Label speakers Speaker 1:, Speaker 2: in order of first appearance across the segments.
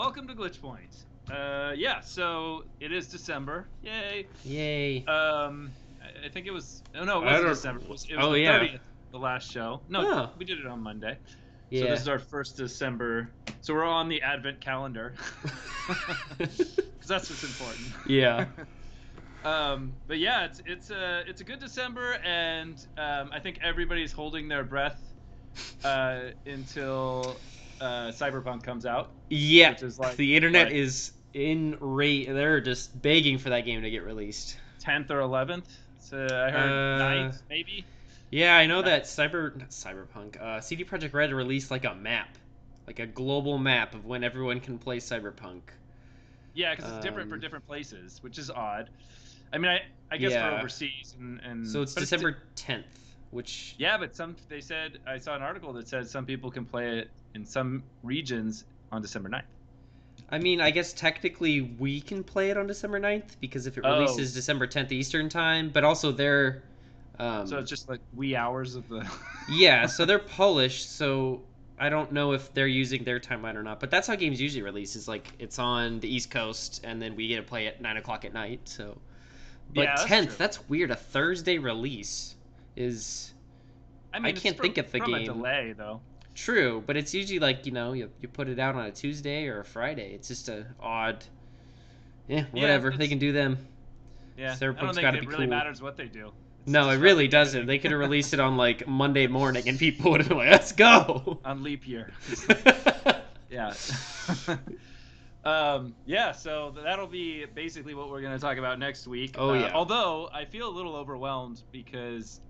Speaker 1: welcome to Glitch Point. Yeah, so it is December. Yay.
Speaker 2: Yay.
Speaker 1: I think it was. Oh no, it
Speaker 2: I
Speaker 1: wasn't
Speaker 2: don't.
Speaker 1: December. It was
Speaker 2: Oh
Speaker 1: the
Speaker 2: yeah.
Speaker 1: 30th, the last show. No,
Speaker 2: Oh
Speaker 1: we did it on Monday. So this
Speaker 2: yeah.
Speaker 1: is our first December. So we're on the Advent calendar because that's what's important.
Speaker 2: Yeah.
Speaker 1: But yeah, it's a good December, and I think everybody's holding their breath until Cyberpunk comes out,
Speaker 2: Yeah.
Speaker 1: which is like
Speaker 2: The internet
Speaker 1: what
Speaker 2: is in rate. They're just begging for that game to get released.
Speaker 1: 10th or 11th. So I heard
Speaker 2: Uh.
Speaker 1: 9th maybe.
Speaker 2: Yeah, I know
Speaker 1: 9th.
Speaker 2: that not Cyberpunk. CD Projekt Red released like a map, like a global map of when everyone can play Cyberpunk.
Speaker 1: Yeah, because it's different for different places, which is odd. I mean, I guess for
Speaker 2: Yeah.
Speaker 1: overseas
Speaker 2: So it's
Speaker 1: but
Speaker 2: December 10th, which
Speaker 1: yeah, but they said I saw an article that said some people can play it in some regions on December 9th.
Speaker 2: I mean, I guess technically we can play it on December 9th because if it
Speaker 1: Oh,
Speaker 2: releases December 10th Eastern time, but also they're
Speaker 1: so it's just like wee hours of the
Speaker 2: yeah, so they're Polish, so I don't know if they're using their timeline or not. But that's how games usually release. Is like it's on the East Coast, and then we get to play at 9 o'clock at night. So, but
Speaker 1: Yeah, that's
Speaker 2: 10th,
Speaker 1: true.
Speaker 2: that's weird. A Thursday release is
Speaker 1: I
Speaker 2: I
Speaker 1: mean,
Speaker 2: can't think of the
Speaker 1: from a
Speaker 2: game.
Speaker 1: delay though.
Speaker 2: True, but it's usually like you put it out on a Tuesday or a Friday. It's just a odd. Yeah, whatever. They can do them.
Speaker 1: Yeah, I don't
Speaker 2: Cyberpunk's
Speaker 1: think
Speaker 2: got to
Speaker 1: it
Speaker 2: be
Speaker 1: really
Speaker 2: cool.
Speaker 1: matters what they do. It's
Speaker 2: No, it really
Speaker 1: disrupting
Speaker 2: doesn't.
Speaker 1: everything.
Speaker 2: They could have released it on like Monday morning, and people would have been like, "Let's go!"
Speaker 1: On leap year. Yeah. Yeah, so that'll be basically what we're going to talk about next week.
Speaker 2: Oh yeah.
Speaker 1: Although I feel a little overwhelmed because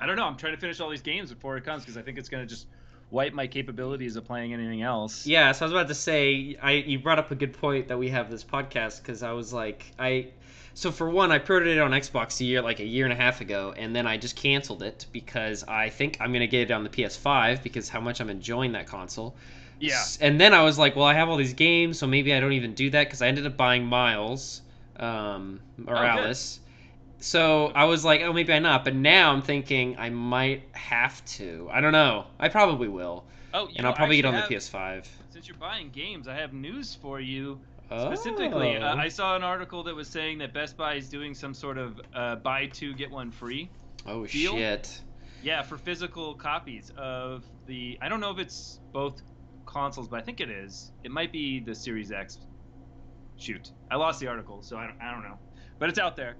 Speaker 1: I don't know. I'm trying to finish all these games before it comes because I think it's going to just wipe my capabilities of playing anything else.
Speaker 2: Yeah, so I was about to say, you brought up a good point that we have this podcast because I was like, so for one, I pre-ordered it on Xbox a year and a half ago, and then I just canceled it because I think I'm gonna get it on the PS5 because how much I'm enjoying that console.
Speaker 1: Yeah.
Speaker 2: And then I was like, well, I have all these games, so maybe I don't even do that because I ended up buying Miles Morales. So I was like, oh, maybe I not. But now I'm thinking I might have to. I don't know. I probably will.
Speaker 1: Oh,
Speaker 2: And I'll probably get on the PS5.
Speaker 1: Since you're buying games, I have news for you.
Speaker 2: Oh.
Speaker 1: Specifically, I saw an article that was saying that Best Buy is doing some sort of buy two get one free.
Speaker 2: Oh
Speaker 1: deal.
Speaker 2: Shit.
Speaker 1: Yeah, for physical copies of the. I don't know if it's both consoles, but I think it is. It might be the Series X. Shoot, I lost the article, so I don't know, but it's out there.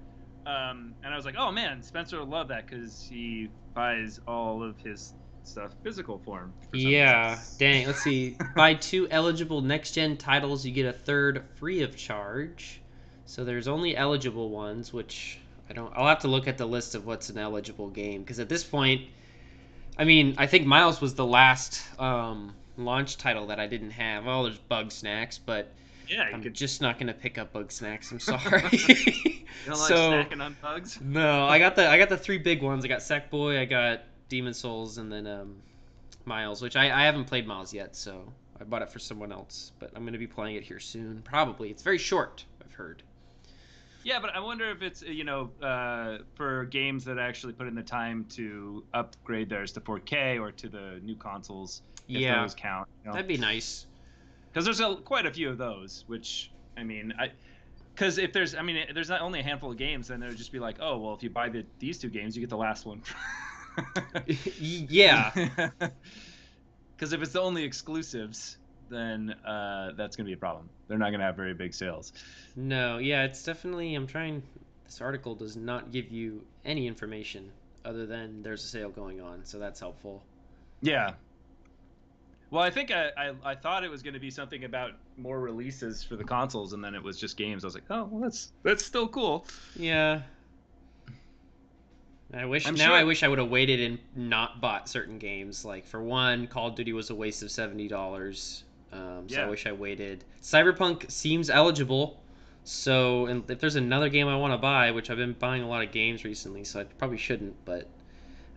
Speaker 1: And I was like, oh man, Spencer would love that because he buys all of his stuff physical form.
Speaker 2: Yeah, dang. Let's see. Buy 2 eligible next-gen titles, you get a third free of charge. So there's only eligible ones, which I'll have to look at the list of what's an eligible game because at this point, I mean, I think Miles was the last launch title that I didn't have. Oh, there's Bug Snacks, but
Speaker 1: yeah,
Speaker 2: I'm just not gonna pick up Bug Snacks. I'm sorry.
Speaker 1: You don't like snacking on bugs?
Speaker 2: No, I got the 3 big ones. I got Sackboy, I got Demon Souls, and then Miles, which I haven't played Miles yet, so I bought it for someone else. But I'm gonna be playing it here soon. Probably. It's very short, I've heard.
Speaker 1: Yeah, but I wonder if it's for games that actually put in the time to upgrade theirs to 4K or to the new consoles. If those count.
Speaker 2: That'd be nice.
Speaker 1: Because there's quite a few of those, which I mean, because if there's not only a handful of games, then it would just be like, oh well, if you buy these 2 games, you get the last one.
Speaker 2: Yeah.
Speaker 1: Because if it's the only exclusives, then that's gonna be a problem. They're not gonna have very big sales.
Speaker 2: No, yeah, it's definitely. This article does not give you any information other than there's a sale going on, so that's helpful.
Speaker 1: Yeah. Well, I think I thought it was going to be something about more releases for the consoles, and then it was just games. I was like, oh, well, that's still cool.
Speaker 2: Yeah. I wish I would have waited and not bought certain games. Like for one, Call of Duty was a waste of $70. So I wish I waited. Cyberpunk seems eligible. So, and if there's another game I want to buy, which I've been buying a lot of games recently, so I probably shouldn't, but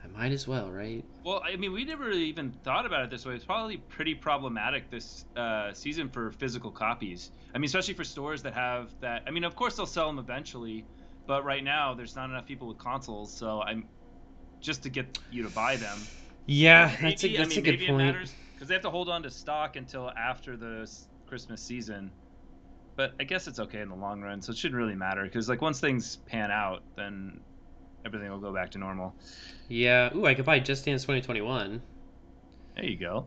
Speaker 2: I might as well, right?
Speaker 1: Well, I mean, we never really even thought about it this way. It's probably pretty problematic this season for physical copies. I mean, especially for stores that have that. I mean, of course they'll sell them eventually, but right now there's not enough people with consoles, so I'm just to get you to buy them.
Speaker 2: Yeah, that's a good point.
Speaker 1: because they have to hold on to stock until after the Christmas season. But I guess it's okay in the long run, so it shouldn't really matter. Because like once things pan out, then everything will go back to normal.
Speaker 2: Yeah. Ooh, I could buy Just Dance 2021.
Speaker 1: There you go.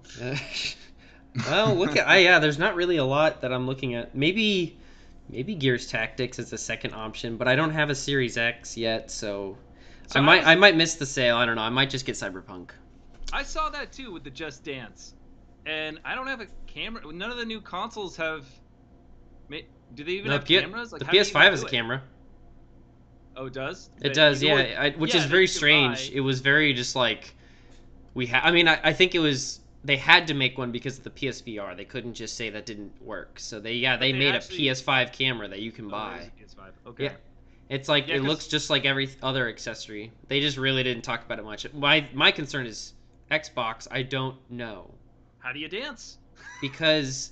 Speaker 2: Well, look at yeah. There's not really a lot that I'm looking at. Maybe Gears Tactics is the second option, but I don't have a Series X yet, so
Speaker 1: So
Speaker 2: I might miss the sale. I don't know. I might just get Cyberpunk.
Speaker 1: I saw that too with the Just Dance, and I don't have a camera. None of the new consoles have. Do they even
Speaker 2: No,
Speaker 1: have cameras? Like
Speaker 2: the
Speaker 1: how do you
Speaker 2: PS5
Speaker 1: even
Speaker 2: has
Speaker 1: do
Speaker 2: a
Speaker 1: it?
Speaker 2: camera.
Speaker 1: Oh, it does.
Speaker 2: It does,
Speaker 1: Or,
Speaker 2: yeah. Which is
Speaker 1: that
Speaker 2: very
Speaker 1: you can buy.
Speaker 2: strange. It was very just like I mean, I think it was they had to make one because of the PSVR. They couldn't just say that didn't work. So
Speaker 1: But
Speaker 2: they
Speaker 1: they
Speaker 2: made
Speaker 1: actually.
Speaker 2: a PS5 camera that you can
Speaker 1: Oh, there is
Speaker 2: buy.
Speaker 1: a PS5. Okay.
Speaker 2: Yeah. It's like
Speaker 1: Yeah,
Speaker 2: it looks
Speaker 1: because
Speaker 2: just like every other accessory. They just really didn't talk about it much. My concern is Xbox. I don't know
Speaker 1: how do you dance?
Speaker 2: because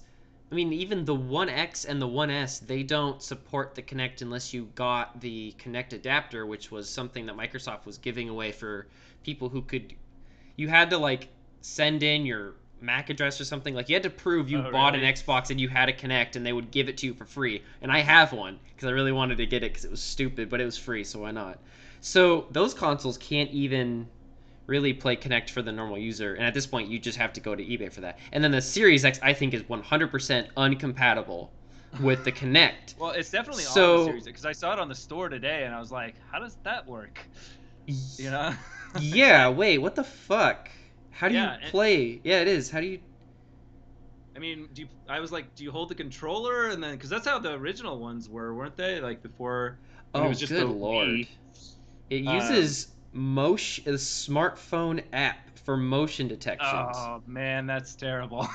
Speaker 2: I mean even the One X and the One S they don't support the Kinect unless you got the Kinect adapter, which was something that Microsoft was giving away for people who could. You had to like send in your MAC address or something. Like you had to prove you
Speaker 1: Oh,
Speaker 2: bought an
Speaker 1: really?
Speaker 2: Xbox and you had a Kinect, and they would give it to you for free. And I have one because I really wanted to get it because it was stupid, but it was free, so why not? So those consoles can't even really play Kinect for the normal user, and at this point, you just have to go to eBay for that. And then the Series X, I think, is 100% uncompatible with the Kinect.
Speaker 1: Well, it's definitely on the
Speaker 2: So
Speaker 1: series because I saw it on the store today, and I was like, how does that work? You know?
Speaker 2: yeah, wait, what the fuck? How do you
Speaker 1: Yeah.
Speaker 2: play? Yeah, it is. How do you?
Speaker 1: I mean, I was like, do you hold the controller and then because that's how the original ones were, weren't they? Like before when it
Speaker 2: Oh,
Speaker 1: was just
Speaker 2: good
Speaker 1: the
Speaker 2: lord.
Speaker 1: Wii.
Speaker 2: It
Speaker 1: Um,
Speaker 2: uses motion a smartphone app for motion detections.
Speaker 1: oh man, that's terrible.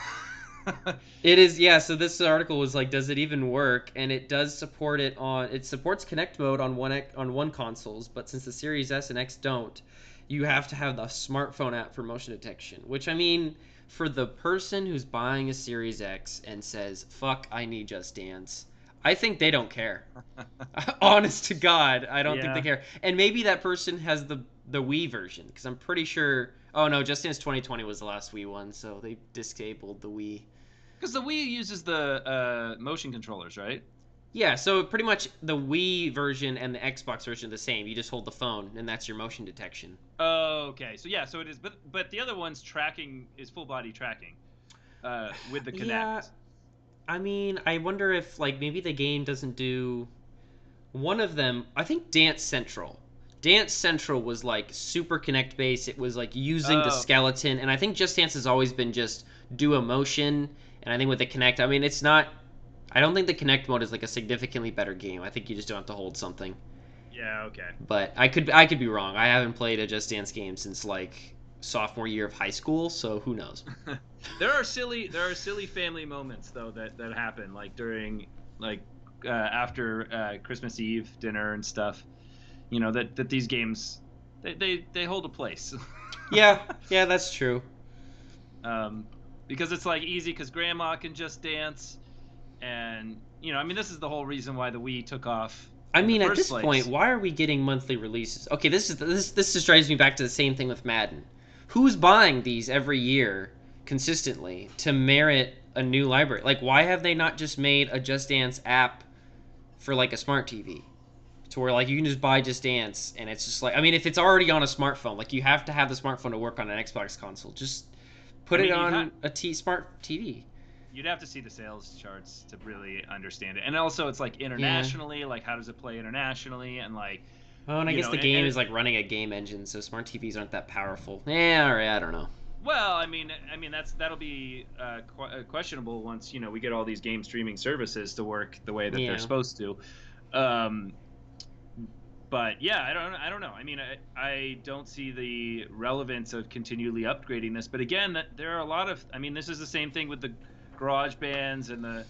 Speaker 2: It is, yeah, so this article was like, does it even work? And it does support it supports Connect mode on one consoles, but since the Series S and X don't, you have to have the smartphone app for motion detection, which I mean, for the person who's buying a Series X and says, "Fuck, I need Just Dance." I think they don't care. Honest to God, I don't think they
Speaker 1: Yeah,
Speaker 2: care. And maybe that person has the Wii version because I'm pretty sure. Oh no, Just Dance 2020 was the last Wii one, so they disabled the Wii.
Speaker 1: because the Wii uses the motion controllers, right?
Speaker 2: Yeah, so pretty much the Wii version and the Xbox version are the same. You just hold the phone, and that's your motion detection.
Speaker 1: Oh, okay. So yeah, so it is, but the other one's tracking is full body tracking with the
Speaker 2: Yeah,
Speaker 1: Kinect.
Speaker 2: I mean, I wonder if like maybe the game doesn't do one of them. I think Dance Central. Dance Central was like super Connect based. It was like using the
Speaker 1: Oh, okay.
Speaker 2: skeleton, and I think Just Dance has always been just do a motion. And I think with the Connect, I mean, it's not. I don't think the Connect mode is like a significantly better game. I think you just don't have to hold something.
Speaker 1: Yeah, okay.
Speaker 2: But I could be wrong. I haven't played a Just Dance game since like sophomore year of high school, so who knows?
Speaker 1: There are silly family moments though that happen like during like after Christmas Eve dinner and stuff. You know that these games they hold a place.
Speaker 2: Yeah, yeah, that's true.
Speaker 1: um, because it's like easy because grandma can just dance, and I mean this is the whole reason why the Wii took off
Speaker 2: I
Speaker 1: in the
Speaker 2: mean, at
Speaker 1: first
Speaker 2: this point,
Speaker 1: place.
Speaker 2: why are we getting monthly releases? Okay, this just drives me back to the same thing with Madden. Who's buying these every year consistently to merit a new library? Like, why have they not just made a Just Dance app for like a smart TV? To where like you can just buy Just Dance and it's just like I mean if it's already on a smartphone, like you have to have the smartphone to work on an Xbox console. Just
Speaker 1: I
Speaker 2: put it
Speaker 1: mean
Speaker 2: on a smart TV.
Speaker 1: you'd have to see the sales charts to really understand it, and also it's like
Speaker 2: Yeah.
Speaker 1: internationally, like how does it play internationally, and like
Speaker 2: Oh, and I guess the game
Speaker 1: and
Speaker 2: is like running a game engine, so smart TVs aren't that powerful. Yeah, all right, I don't know.
Speaker 1: well, I mean that'll be questionable once we get all these game streaming services to work the way that they're
Speaker 2: Yeah.
Speaker 1: supposed to. Um, but yeah, I don't know. I mean, I don't see the relevance of continually upgrading this. But again, there are a lot of. I mean, this is the same thing with the garage bands and the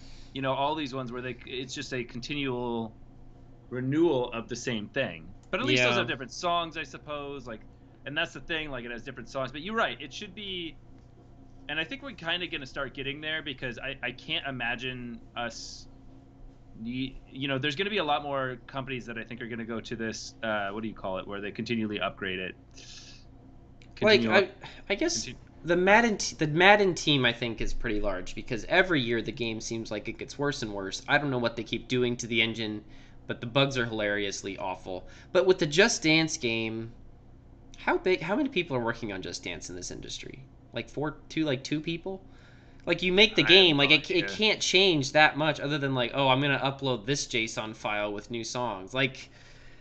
Speaker 1: all these ones where it's just a continual renewal of the same thing. But at least those
Speaker 2: Yeah.
Speaker 1: have different songs, I suppose. Like, and that's the thing. Like, it has different songs. But you're right. It should be. And I think we're kind of going to start getting there because I can't imagine us. There's going to be a lot more companies that I think are going to go to this. What do you call it? Where they continually upgrade it.
Speaker 2: Like
Speaker 1: Continual.
Speaker 2: I guess
Speaker 1: Continue.
Speaker 2: The Madden team I think is pretty large because every year the game seems like it gets worse and worse. I don't know what they keep doing to the engine, but the bugs are hilariously awful. But with the Just Dance game, how many people are working on Just Dance in this industry? Like two people? Like you make the
Speaker 1: I have
Speaker 2: game, like
Speaker 1: no
Speaker 2: it
Speaker 1: idea.
Speaker 2: can't change that much other than like, oh, I'm gonna upload this JSON file with new songs. Like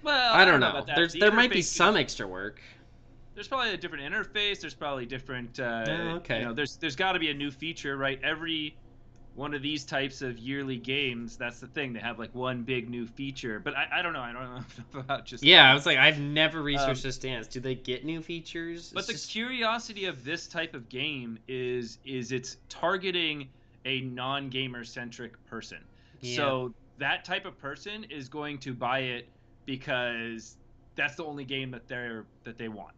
Speaker 1: Well,
Speaker 2: I
Speaker 1: I
Speaker 2: don't
Speaker 1: don't know about
Speaker 2: know.
Speaker 1: that. The
Speaker 2: There might be
Speaker 1: interface
Speaker 2: some
Speaker 1: is
Speaker 2: extra work.
Speaker 1: there's probably a different interface. There's probably different,
Speaker 2: Oh, okay.
Speaker 1: there's got to be a new feature, right? Every one of these types of yearly games, that's the thing. They have like one big new feature, but I don't know. I don't know enough about Just
Speaker 2: Yeah, I was
Speaker 1: Dance.
Speaker 2: like, I've never researched
Speaker 1: Um,
Speaker 2: Just Dance. Do they get new features?
Speaker 1: but
Speaker 2: It's
Speaker 1: the
Speaker 2: just
Speaker 1: curiosity of this type of game is it's targeting a non-gamer centric person.
Speaker 2: yeah,
Speaker 1: So that type of person is going to buy it because that's the only game that they want.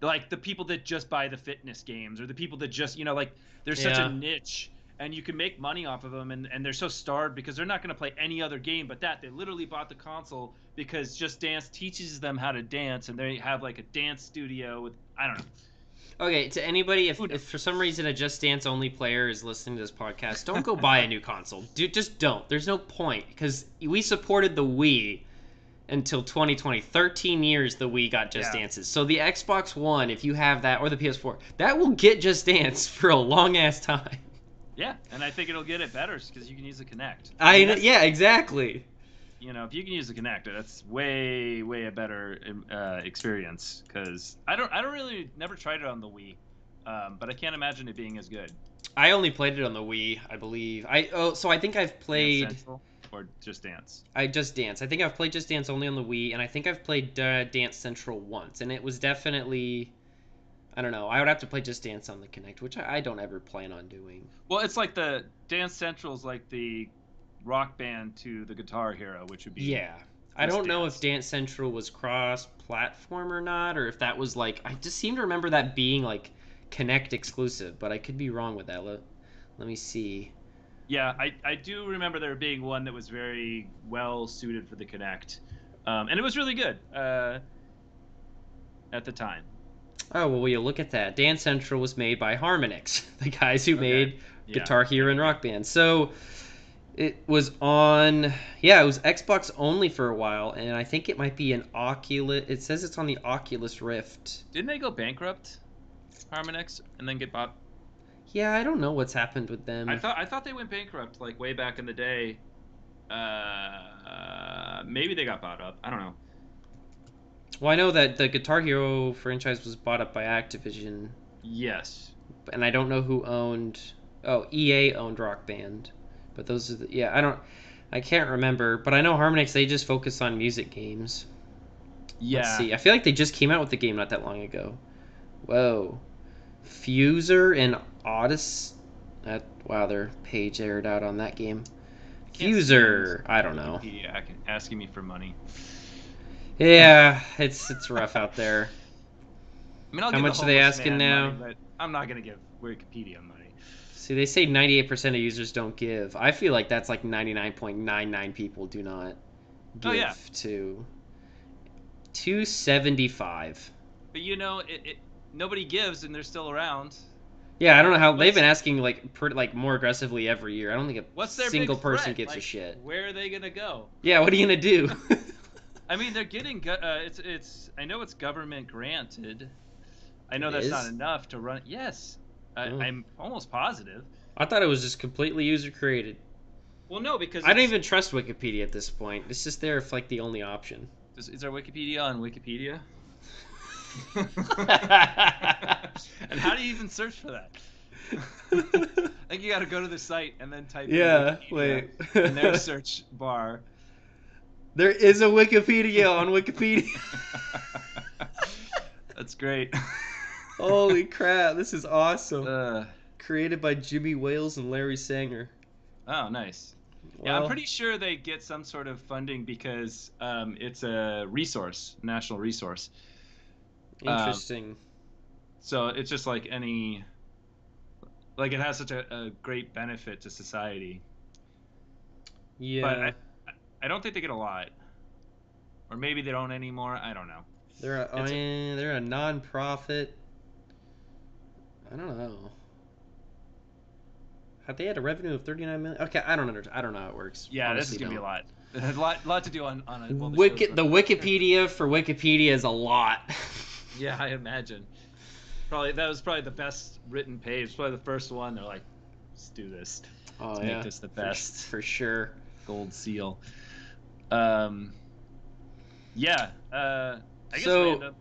Speaker 1: Like the people that just buy the fitness games or the people that just, like there's such a
Speaker 2: yeah.
Speaker 1: niche and you can make money off of them, and they're so starved because they're not going to play any other game but that. They literally bought the console because Just Dance teaches them how to dance and they have like a dance studio with, I don't know.
Speaker 2: Okay, to anybody,
Speaker 1: Who
Speaker 2: if
Speaker 1: knows?
Speaker 2: for some reason a Just Dance only player is listening to this podcast, don't go buy a new console. Just don't. There's no point because we supported the Wii until 2020. 13 years the Wii got Just
Speaker 1: Yeah.
Speaker 2: Dances. So the Xbox One, if you have that, or the PS4, that will get Just Dance for a long ass time.
Speaker 1: Yeah, and I think it'll get it better because you can use the Connect. I
Speaker 2: I
Speaker 1: mean,
Speaker 2: know,
Speaker 1: that's,
Speaker 2: yeah, exactly.
Speaker 1: if you can use the Connect, that's way way a better experience because I don't really never tried it on the Wii, but I can't imagine it being as good.
Speaker 2: I only played it on the Wii, I believe. So I think I've
Speaker 1: Dance
Speaker 2: played
Speaker 1: Central or Just Dance.
Speaker 2: I Just Dance. I think I've played Just Dance only on the Wii, and I think I've played Dance Central once, and it was definitely I don't know. I would have to play Just Dance on the Connect, which I don't ever plan on doing.
Speaker 1: Well, it's like the Dance Central's like the Rock Band to the Guitar Hero, which would be
Speaker 2: Yeah. I
Speaker 1: Just
Speaker 2: don't know if
Speaker 1: Dance.
Speaker 2: Dance Central was cross-platform or not, or if that was like I just seem to remember that being like Connect exclusive, but I could be wrong with that. Let me see.
Speaker 1: Yeah, I do remember there being one that was very well suited for the Connect, and it was really good at the time.
Speaker 2: Oh, well, will you look at that? Dance Central was made by Harmonix, the guys who
Speaker 1: Okay.
Speaker 2: made
Speaker 1: Yeah.
Speaker 2: Guitar Hero
Speaker 1: There
Speaker 2: and
Speaker 1: you go.
Speaker 2: Rock Band. So it was on, yeah, it was Xbox only for a while, and I think it might be an Oculus. It says it's on the Oculus Rift.
Speaker 1: Didn't they go bankrupt, Harmonix, and then get bought?
Speaker 2: Yeah, I don't know what's happened with
Speaker 1: I
Speaker 2: them.
Speaker 1: thought I thought they went bankrupt like way back in the day. Maybe they got bought up. I don't know.
Speaker 2: Well, I know that the Guitar Hero franchise was bought up by Activision,
Speaker 1: Yes.
Speaker 2: and I don't know who owned. Oh, EA owned Rock Band, but those are yeah. I can't remember, but I know Harmonix. They just focus on music games. Let's
Speaker 1: Yeah.
Speaker 2: see. I feel like they just came out with the game not that long ago. Whoa, Fuser and Odyssey. That wow, their page aired out on that game.
Speaker 1: I can't stand
Speaker 2: Fuser. I don't know.
Speaker 1: Wikipedia asking me for money.
Speaker 2: Yeah, it's rough out there.
Speaker 1: I mean, I'll
Speaker 2: How
Speaker 1: give a
Speaker 2: much are they
Speaker 1: homeless
Speaker 2: asking
Speaker 1: man money,
Speaker 2: now?
Speaker 1: but I'm not gonna give Wikipedia money.
Speaker 2: See, they say 98% of users don't give. I feel like that's like 99.99 people do not
Speaker 1: Oh yeah,
Speaker 2: give to 275.
Speaker 1: but nobody gives, and they're still around.
Speaker 2: Yeah, I don't know how they've
Speaker 1: What's
Speaker 2: been asking like more aggressively every year. I don't think a
Speaker 1: what's their big
Speaker 2: single person
Speaker 1: threat?
Speaker 2: gives a
Speaker 1: Like,
Speaker 2: shit.
Speaker 1: where are they gonna go?
Speaker 2: Yeah, what are you gonna do?
Speaker 1: I mean, they're getting it's I know it's government granted. I know
Speaker 2: It
Speaker 1: that's not
Speaker 2: is?
Speaker 1: enough to run. Yes,
Speaker 2: Oh.
Speaker 1: I'm almost positive.
Speaker 2: I thought it was just completely user created.
Speaker 1: Well, no, because
Speaker 2: I don't
Speaker 1: it's
Speaker 2: even trust Wikipedia at this point. It's just there if like the only option.
Speaker 1: is there Wikipedia on Wikipedia? And how do you even search for that? I think you got to go to the site and then type in
Speaker 2: Yeah,
Speaker 1: Wikipedia
Speaker 2: wait.
Speaker 1: in their search bar.
Speaker 2: There is a Wikipedia on Wikipedia.
Speaker 1: That's great.
Speaker 2: Holy crap, this is awesome.
Speaker 1: Uh,
Speaker 2: Created by Jimmy Wales and Larry Sanger.
Speaker 1: oh, nice. Yeah, I'm
Speaker 2: Well,
Speaker 1: pretty sure they get some sort of funding because it's a resource, national resource. Um,
Speaker 2: interesting.
Speaker 1: so it's just like like it has such a great benefit to society. But
Speaker 2: Yeah,
Speaker 1: I don't think they get a lot, or maybe they don't anymore. I don't know.
Speaker 2: they're
Speaker 1: It's
Speaker 2: they're a non-profit. I don't know. Have they had a revenue of 39 million? Okay, I don't understand. I don't know how it works.
Speaker 1: Yeah, this is
Speaker 2: Honestly,
Speaker 1: gonna be a
Speaker 2: don't.
Speaker 1: lot. A lot to do on while the show's
Speaker 2: The
Speaker 1: running.
Speaker 2: Wikipedia for Wikipedia is a lot.
Speaker 1: Yeah, I imagine. Probably that was probably the best written page. Probably the first one. They're like, let's do this.
Speaker 2: Oh
Speaker 1: Let's make
Speaker 2: yeah,
Speaker 1: this the best.
Speaker 2: for sure.
Speaker 1: Gold seal. Um, yeah. I guess
Speaker 2: So,
Speaker 1: random.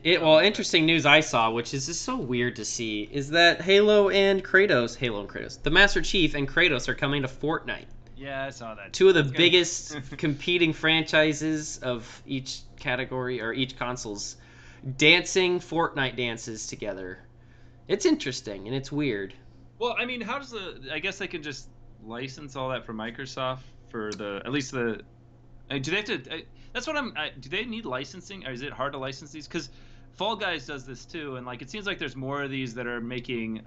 Speaker 2: well,
Speaker 1: Go ahead.
Speaker 2: interesting news I saw, which is just so weird to see, is that Halo and Kratos, the Master Chief and Kratos are coming to Fortnite.
Speaker 1: Yeah, I saw that
Speaker 2: Two
Speaker 1: too.
Speaker 2: of the
Speaker 1: That's gonna.
Speaker 2: biggest competing franchises of each category or each console's dancing Fortnite dances together. It's interesting and it's weird.
Speaker 1: Well, I mean, how does the? I guess they can just license all that for Microsoft for the at least the. Do they have to? That's what I'm. Do they need licensing, or is it hard to license these? Because Fall Guys does this too, and like it seems like there's more of these that are making,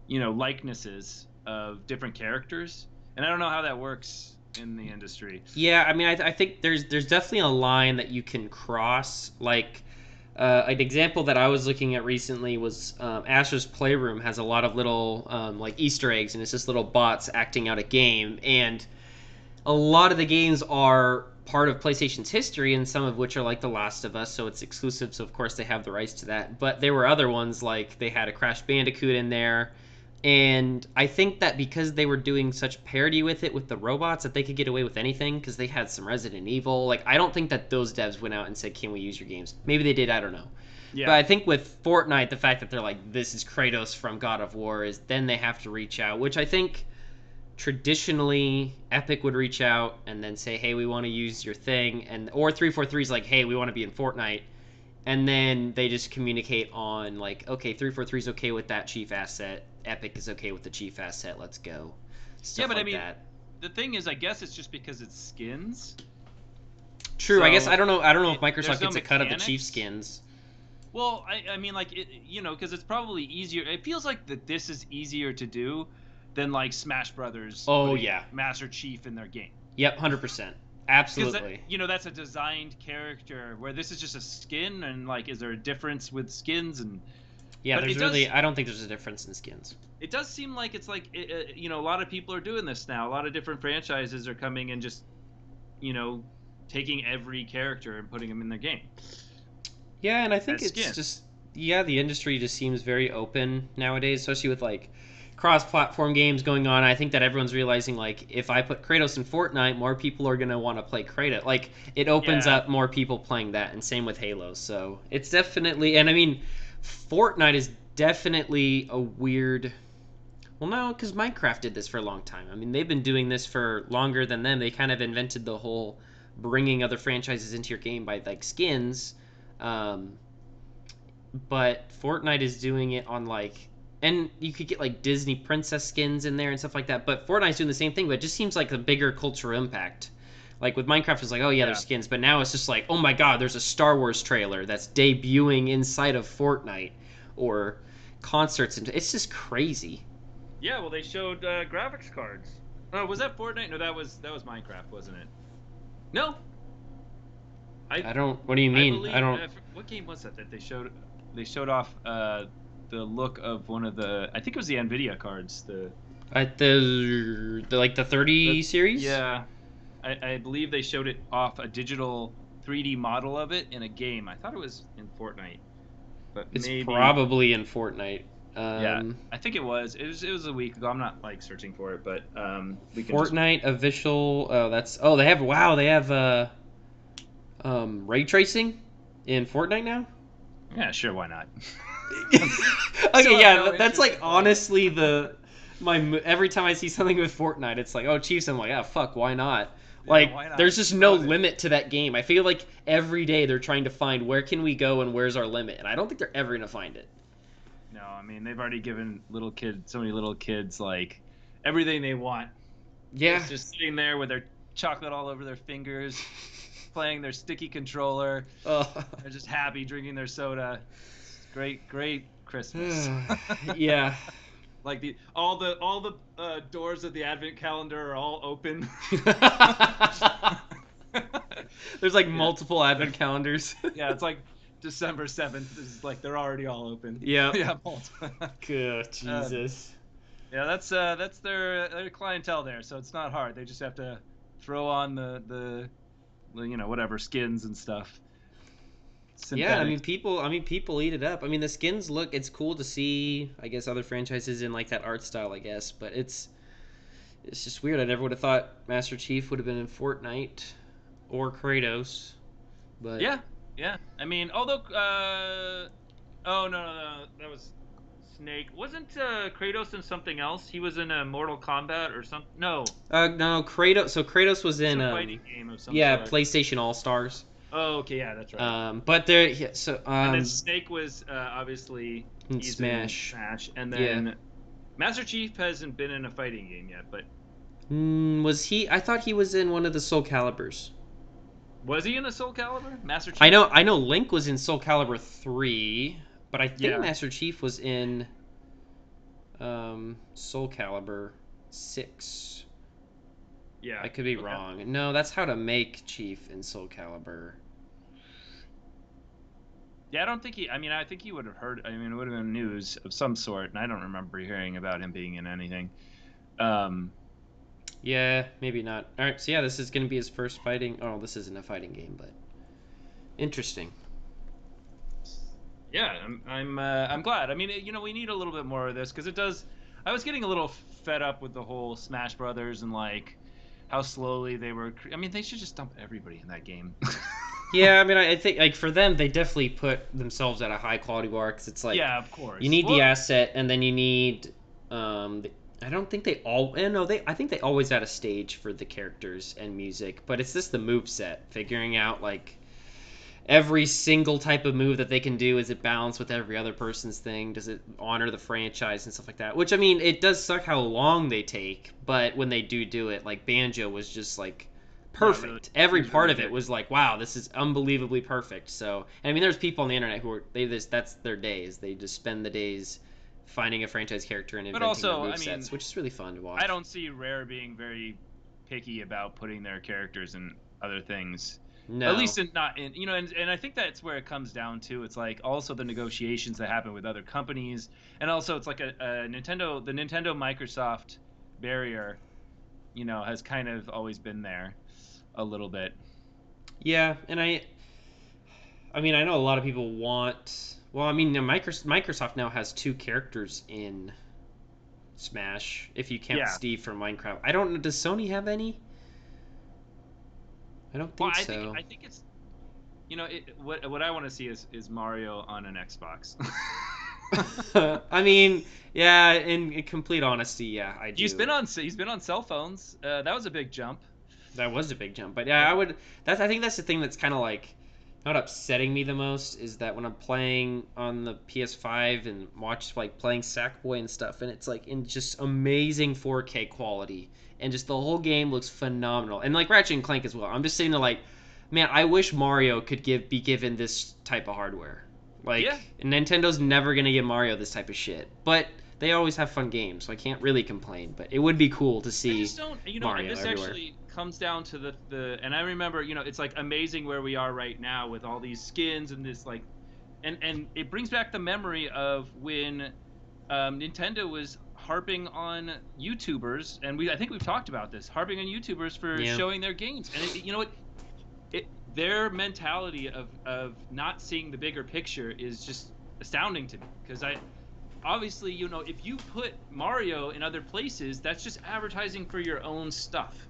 Speaker 1: likenesses of different characters, and I don't know how that works in the industry.
Speaker 2: Yeah, I mean, I think there's definitely a line that you can cross. Like, an example that I was looking at recently was Asher's Playroom has a lot of little like Easter eggs, and it's just little bots acting out a game. And a lot of the games are part of PlayStation's history, and some of which are like The Last of Us, so it's exclusive. So of course they have the rights to that. But there were other ones like they had a Crash Bandicoot in there. And I think that because they were doing such parody with it with the robots that they could get away with anything because they had some Resident Evil. Like I don't think that those devs went out and said, "Can we use your games?" Maybe they did. I don't know. But
Speaker 1: Yeah.
Speaker 2: I think with Fortnite, the fact that they're like, "This is Kratos from God of War," is then they have to reach out, which I think traditionally Epic would reach out and then say, "Hey, we want to use your thing," and or 343 is like, "Hey, we want to be in Fortnite." And then they just communicate on like, okay, 343 is okay with that chief asset. Epic is okay with the chief asset. Let's go.
Speaker 1: Yeah,
Speaker 2: Stuff
Speaker 1: but I
Speaker 2: like
Speaker 1: mean,
Speaker 2: that.
Speaker 1: the thing is, I guess it's just because it's skins.
Speaker 2: True. I guess
Speaker 1: So
Speaker 2: I don't know. I don't know if Microsoft
Speaker 1: there's no
Speaker 2: gets a cut of the chief
Speaker 1: mechanics.
Speaker 2: skins.
Speaker 1: Well, I mean, like because it's probably easier. It feels like that this is easier to do than like Smash Brothers
Speaker 2: Oh
Speaker 1: putting
Speaker 2: yeah.
Speaker 1: Master Chief in their game.
Speaker 2: Yep. 100%.
Speaker 1: Because
Speaker 2: Absolutely.
Speaker 1: that's a designed character where this is just a skin, and like, is there a difference with skins? And
Speaker 2: Yeah.
Speaker 1: but
Speaker 2: There's
Speaker 1: it
Speaker 2: really.
Speaker 1: does
Speaker 2: I don't think there's a difference in skins.
Speaker 1: it does seem like it's like a lot of people are doing this now. A lot of different franchises are coming and just you know taking every character and putting them in their game
Speaker 2: Yeah, and I think
Speaker 1: as
Speaker 2: it's
Speaker 1: skins.
Speaker 2: just yeah, the industry just seems very open nowadays, especially with like cross-platform games going on. I think that everyone's realizing like if I put Kratos in Fortnite, more people are gonna want to play Kratos. Like it opens
Speaker 1: Yeah.
Speaker 2: up more people playing that, and same with Halo. So it's definitely, and I mean, Fortnite is definitely a weird. Well, no, because Minecraft did this for a long time. I mean, they've been doing this for longer than them. They kind of invented the whole bringing other franchises into your game by like skins. Um, but Fortnite is doing it on like, and you could get like Disney princess skins in there and stuff like that. But Fortnite's doing the same thing, but it just seems like a bigger cultural impact. Like with Minecraft, it's like, oh yeah, there's
Speaker 1: Yeah.
Speaker 2: skins, but now it's just like, oh my god, there's a Star Wars trailer that's debuting inside of Fortnite, or concerts, and it's just crazy.
Speaker 1: Yeah, well, they showed graphics cards. Oh, was that Fortnite? No, that was Minecraft, wasn't it? No, I
Speaker 2: I don't. What do you
Speaker 1: I
Speaker 2: mean? I
Speaker 1: believe
Speaker 2: don't.
Speaker 1: what game was that they showed? They showed off the look of one of the. I think it was the Nvidia cards.
Speaker 2: The like the
Speaker 1: The
Speaker 2: 30 series.
Speaker 1: yeah, I believe they showed it off a digital 3D model of it in a game. I thought it was in Fortnite, but
Speaker 2: It's
Speaker 1: maybe
Speaker 2: probably in Fortnite.
Speaker 1: yeah.
Speaker 2: Um,
Speaker 1: I think it was. It was a week ago. I'm not like searching for it, but we can just
Speaker 2: Fortnite official. Oh, that's. Oh, they have. Wow, they have ray tracing in Fortnite now.
Speaker 1: yeah, sure, why not? Still
Speaker 2: Okay,
Speaker 1: have
Speaker 2: yeah,
Speaker 1: no
Speaker 2: that's
Speaker 1: interest
Speaker 2: like
Speaker 1: in playing it.
Speaker 2: honestly the every time I see something with Fortnite, it's like, oh, Chiefs. I'm like, ah, fuck, why not?
Speaker 1: Yeah,
Speaker 2: Like,
Speaker 1: why not?
Speaker 2: there's just no
Speaker 1: Throw it in.
Speaker 2: limit to that game. I feel like every day they're trying to find where can we go and where's our limit, and I don't think they're ever gonna find it.
Speaker 1: No, I mean they've already given so many little kids like everything they want.
Speaker 2: Yeah.
Speaker 1: Just sitting there with their chocolate all over their fingers, playing their sticky controller.
Speaker 2: Oh.
Speaker 1: They're just happy drinking their soda. It's great, great Christmas.
Speaker 2: Yeah.
Speaker 1: Like all the doors of the advent calendar are all open.
Speaker 2: There's like
Speaker 1: Yeah,
Speaker 2: multiple advent calendars.
Speaker 1: yeah. It's like December 7th is like they're already all open.
Speaker 2: Yep.
Speaker 1: Yeah, Bolt.
Speaker 2: Good
Speaker 1: um,
Speaker 2: Jesus.
Speaker 1: yeah, that's their clientele there, so it's not hard. They just have to throw on the whatever skins and stuff.
Speaker 2: Yeah, I
Speaker 1: Synthetic.
Speaker 2: mean people eat it up. I mean the skins look it's cool to see, I guess other franchises in like that art style, I guess, but it's just weird. I never would have thought Master Chief would have been in Fortnite or Kratos, but
Speaker 1: Yeah, yeah. I mean, although oh no, that was Snake. Wasn't Kratos in something else? He was in a Mortal Kombat or something. No,
Speaker 2: no, Kratos. So Kratos was in
Speaker 1: some fighting game of some
Speaker 2: yeah,
Speaker 1: sort.
Speaker 2: PlayStation All Stars.
Speaker 1: Oh, okay, yeah, that's right.
Speaker 2: But there, yeah, so
Speaker 1: And then Snake was obviously he's in
Speaker 2: Smash.
Speaker 1: Smash, and
Speaker 2: Yeah.
Speaker 1: then Master Chief hasn't been in a fighting game yet, but
Speaker 2: Was he? I thought he was in one of the Soul Calibers.
Speaker 1: was he in a Soul Calibur? Master
Speaker 2: I
Speaker 1: Chief?
Speaker 2: know. I know. Link was in Soul Calibur 3, but I think
Speaker 1: Yeah,
Speaker 2: Master Chief was in Soul Calibur 6.
Speaker 1: yeah.
Speaker 2: I could be
Speaker 1: Okay.
Speaker 2: wrong. No, that's how to make Chief in Soul Calibur.
Speaker 1: Yeah, I don't think he. I mean, I think he would have heard. I mean, it would have been news of some sort, and I don't remember hearing about him being in anything. Um,
Speaker 2: Yeah, maybe not. All right, so yeah, this is gonna be his first fighting. Oh, this isn't a fighting game, but interesting.
Speaker 1: yeah, I'm glad. I mean, we need a little bit more of this because it does. I was getting a little fed up with the whole Smash Brothers and like how slowly they were. I mean, they should just dump everybody in that game.
Speaker 2: Yeah, I mean, I think like for them, they definitely put themselves at a high quality bar because it's like
Speaker 1: Yeah, of
Speaker 2: you
Speaker 1: course.
Speaker 2: need the
Speaker 1: Well,
Speaker 2: asset, and then you need. I don't think they all. No, they. I think they always had a stage for the characters and music, but it's just the move set. Figuring out like every single type of move that they can do, is it balanced with every other person's thing? Does it honor the franchise and stuff like that? Which I mean, it does suck how long they take, but when they do it, like Banjo was just like
Speaker 1: yeah, really,
Speaker 2: perfect.
Speaker 1: he
Speaker 2: Every
Speaker 1: was really
Speaker 2: part of it
Speaker 1: good.
Speaker 2: was like, wow, this is unbelievably perfect. So, and I mean, there's people on the internet who are they just that's their days. They just spend the days finding a franchise character and
Speaker 1: But
Speaker 2: inventing their
Speaker 1: also,
Speaker 2: move
Speaker 1: I mean,
Speaker 2: sets, which is really fun to
Speaker 1: I
Speaker 2: watch.
Speaker 1: don't see Rare being very picky about putting their characters in other things. At
Speaker 2: No.
Speaker 1: least in not in and I think that's where it comes down to. It's like also the negotiations that happen with other companies, and also it's like a the Nintendo Microsoft barrier, has kind of always been there a little bit.
Speaker 2: Yeah, and I mean, I know a lot of people want. Well, I mean, Microsoft now has two characters in Smash. If you count
Speaker 1: Yeah.
Speaker 2: Steve from Minecraft, I don't know. Does Sony have any? I don't
Speaker 1: Well,
Speaker 2: think so.
Speaker 1: I think it's what I want to see is Mario on an Xbox.
Speaker 2: I mean, yeah. In complete honesty, yeah, I do.
Speaker 1: He's been on cell phones. That was a big jump.
Speaker 2: That was a big jump, but yeah,
Speaker 1: Like,
Speaker 2: I would. That's. I think that's the thing that's kind of like not upsetting me the most is that when I'm playing on the PS5 and watch like playing Sackboy and stuff, and it's like in just amazing 4K quality, and just the whole game looks phenomenal, and like Ratchet and Clank as well. I'm just sitting there like, man, I wish Mario could be given this type of hardware. Like
Speaker 1: yeah,
Speaker 2: Nintendo's never gonna give Mario this type of shit, but they always have fun games, so I can't really complain. But it would be cool to
Speaker 1: I
Speaker 2: see
Speaker 1: just don't.
Speaker 2: Mario
Speaker 1: This
Speaker 2: everywhere.
Speaker 1: actually comes down to the. And I remember, it's like amazing where we are right now with all these skins and this like, and it brings back the memory of when Nintendo was harping on YouTubers, and I think we've talked about this, harping on YouTubers for
Speaker 2: Yeah.
Speaker 1: showing their games, and you know what, their mentality of not seeing the bigger picture is just astounding to me because I obviously if you put Mario in other places, that's just advertising for your own stuff.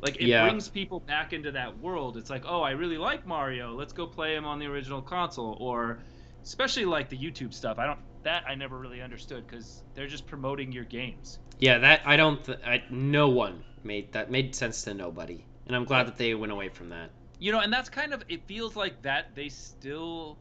Speaker 1: Like it
Speaker 2: Yeah.
Speaker 1: brings people back into that world. It's like, oh, I really like Mario, let's go play him on the original console. Or especially like the YouTube stuff, I never really understood because they're just promoting your games.
Speaker 2: Yeah, that I don't. No one made sense to nobody, and I'm glad
Speaker 1: But
Speaker 2: that they went away from that.
Speaker 1: and that's kind of, it feels like that they still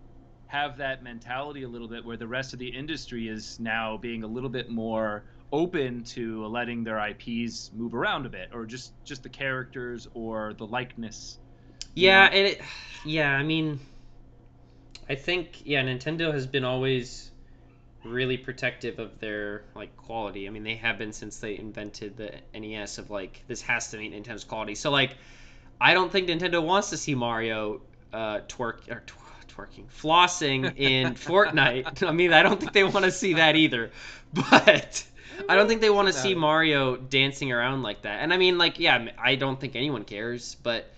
Speaker 1: have that mentality a little bit where the rest of the industry is now being a little bit more open to letting their IPs move around a bit, or just the characters or the likeness, you
Speaker 2: Yeah,
Speaker 1: know.
Speaker 2: and yeah, I mean, I think yeah, Nintendo has been always really protective of their like quality. I mean, they have been since they invented the NES of like this has to meet Nintendo's quality. So like, I don't think Nintendo wants to see Mario flossing in Fortnite. I mean, I don't think they want to see that either. But I don't think they want to see Mario dancing around like that. And I mean, like, yeah, I don't think anyone cares, but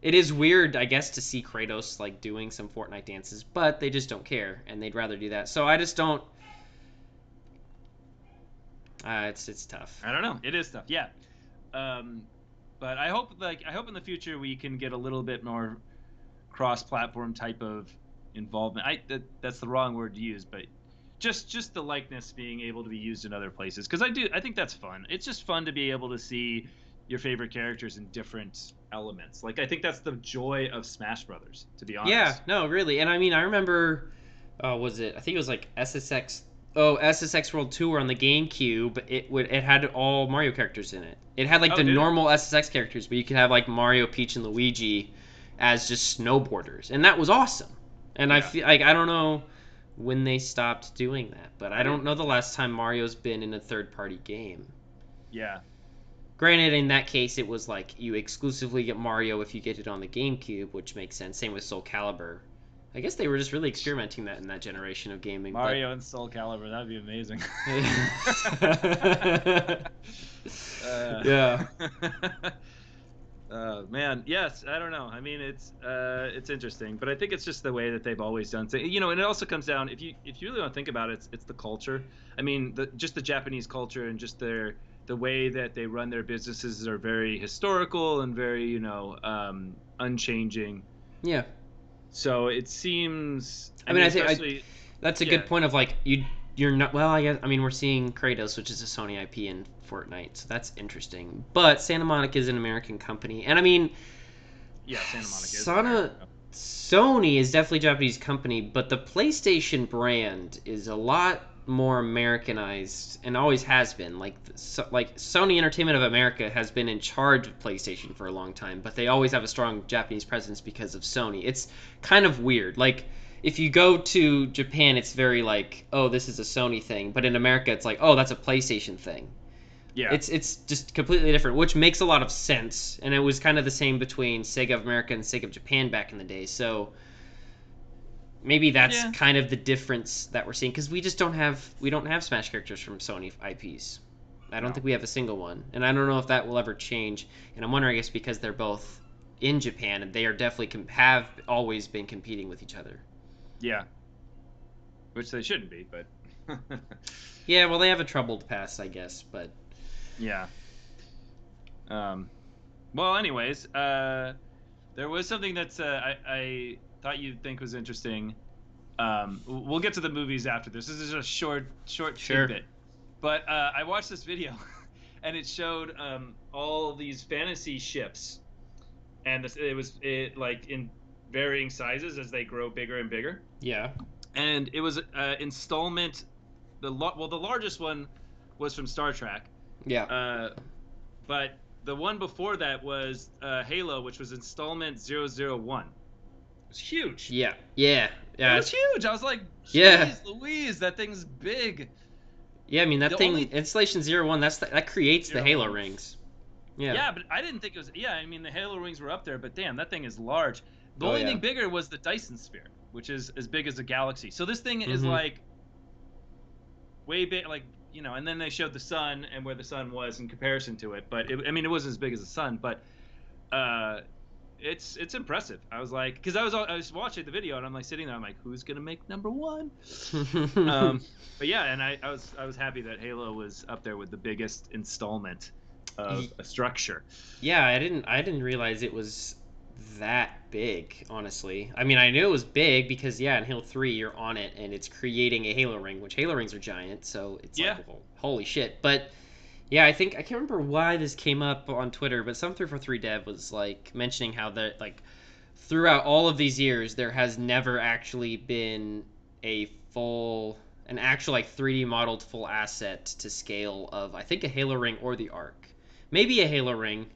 Speaker 2: it is weird, I guess, to see Kratos like doing some Fortnite dances, but they just don't care, and they'd rather do that. So I just don't. It's tough.
Speaker 1: I don't know. It is tough. Yeah. Um, but I hope in the future we can get a little bit more cross-platform type of involvement. That's the wrong word to use, but just the likeness being able to be used in other places, because I think that's fun. It's just fun to be able to see your favorite characters in different elements. Like, I think that's the joy of Smash Brothers, to be honest.
Speaker 2: Yeah, no, really. And I mean, I remember, was it? I think it was like SSX. Oh, SSX World Tour on the GameCube. It had all Mario characters in it. It had like the normal SSX characters, but you could have like Mario, Peach, and Luigi as just snowboarders, and that was awesome. And I feel like I don't know when they stopped doing that, but I don't know the last time Mario's been in a third-party game.
Speaker 1: Yeah.
Speaker 2: Granted, in that case, it was like you exclusively get Mario if you get it on the GameCube, which makes sense. Same with Soul Calibur. I guess they were just really experimenting that in that generation of gaming.
Speaker 1: Mario and Soul Calibur, that'd be amazing.
Speaker 2: Yeah.
Speaker 1: Man, yes, I don't know. I mean, it's interesting, but I think it's just the way that they've always done things. You know, and it also comes down, if you really want to think about it, it's the culture. I mean, just the Japanese culture and just the way that they run their businesses are very historical and very, you know, unchanging.
Speaker 2: Yeah.
Speaker 1: So it seems.
Speaker 2: I mean, I think that's a good point of like you're not. Well, I guess I mean we're seeing Kratos, which is a Sony IP in Fortnite, so that's interesting. But Santa Monica is an American company, and I mean,
Speaker 1: yeah, Santa Monica is.
Speaker 2: Sony is definitely a Japanese company, but the PlayStation brand is a lot more Americanized and always has been. Like Sony Entertainment of America has been in charge of PlayStation for a long time, but they always have a strong Japanese presence because of Sony. It's kind of weird. Like if you go to Japan, it's very like, oh, this is a Sony thing, but in America, it's like, oh, that's a PlayStation thing.
Speaker 1: Yeah.
Speaker 2: It's just completely different, which makes a lot of sense. And it was kind of the same between Sega of America and Sega of Japan back in the day. So maybe that's kind of the difference that we're seeing, because we don't have Smash characters from Sony IPs. I don't think we have a single one, and I don't know if that will ever change. And I'm wondering, I guess, because they're both in Japan, and they are definitely have always been competing with each other.
Speaker 1: Yeah, which they shouldn't be, but
Speaker 2: yeah, well, they have a troubled past, I guess, but
Speaker 1: yeah. Well, anyways, there was something that's I thought you'd think was interesting. We'll get to the movies after this. This is a short tidbit. But I watched this video, and it showed all these fantasy ships, and it was like in varying sizes as they grow bigger and bigger.
Speaker 2: Yeah. And
Speaker 1: it was installment. The largest one was from Star Trek.
Speaker 2: Yeah.
Speaker 1: But the one before that was Halo, which was installment 001. It's huge.
Speaker 2: Yeah.
Speaker 1: It was huge. I was like, Louise, that thing's big.
Speaker 2: Yeah, I mean that thing, installation 01, that creates the Halo rings. Yeah.
Speaker 1: Yeah, but I didn't think it was. Yeah, I mean the Halo rings were up there, but damn, that thing is large. The only thing bigger was the Dyson Sphere, which is as big as a galaxy. So this thing is like way big, like, you know. And then they showed the sun and where the sun was in comparison to it. But it wasn't as big as the sun, but it's impressive. I was like, because I was watching the video and I'm like sitting there, I'm like, who's gonna make #1? But yeah, and I was happy that Halo was up there with the biggest installment of a structure.
Speaker 2: Yeah, I didn't realize it was that big, honestly. I mean, I knew it was big because in Halo 3 you're on it and it's creating a Halo ring, which Halo rings are giant, so it's like, well, holy shit. But yeah, I can't remember why this came up on Twitter, but some 343 dev was like mentioning how that like throughout all of these years there has never actually been an actual like 3D modeled full asset to scale of, I think, a Halo ring or the Arc. Maybe a Halo ring,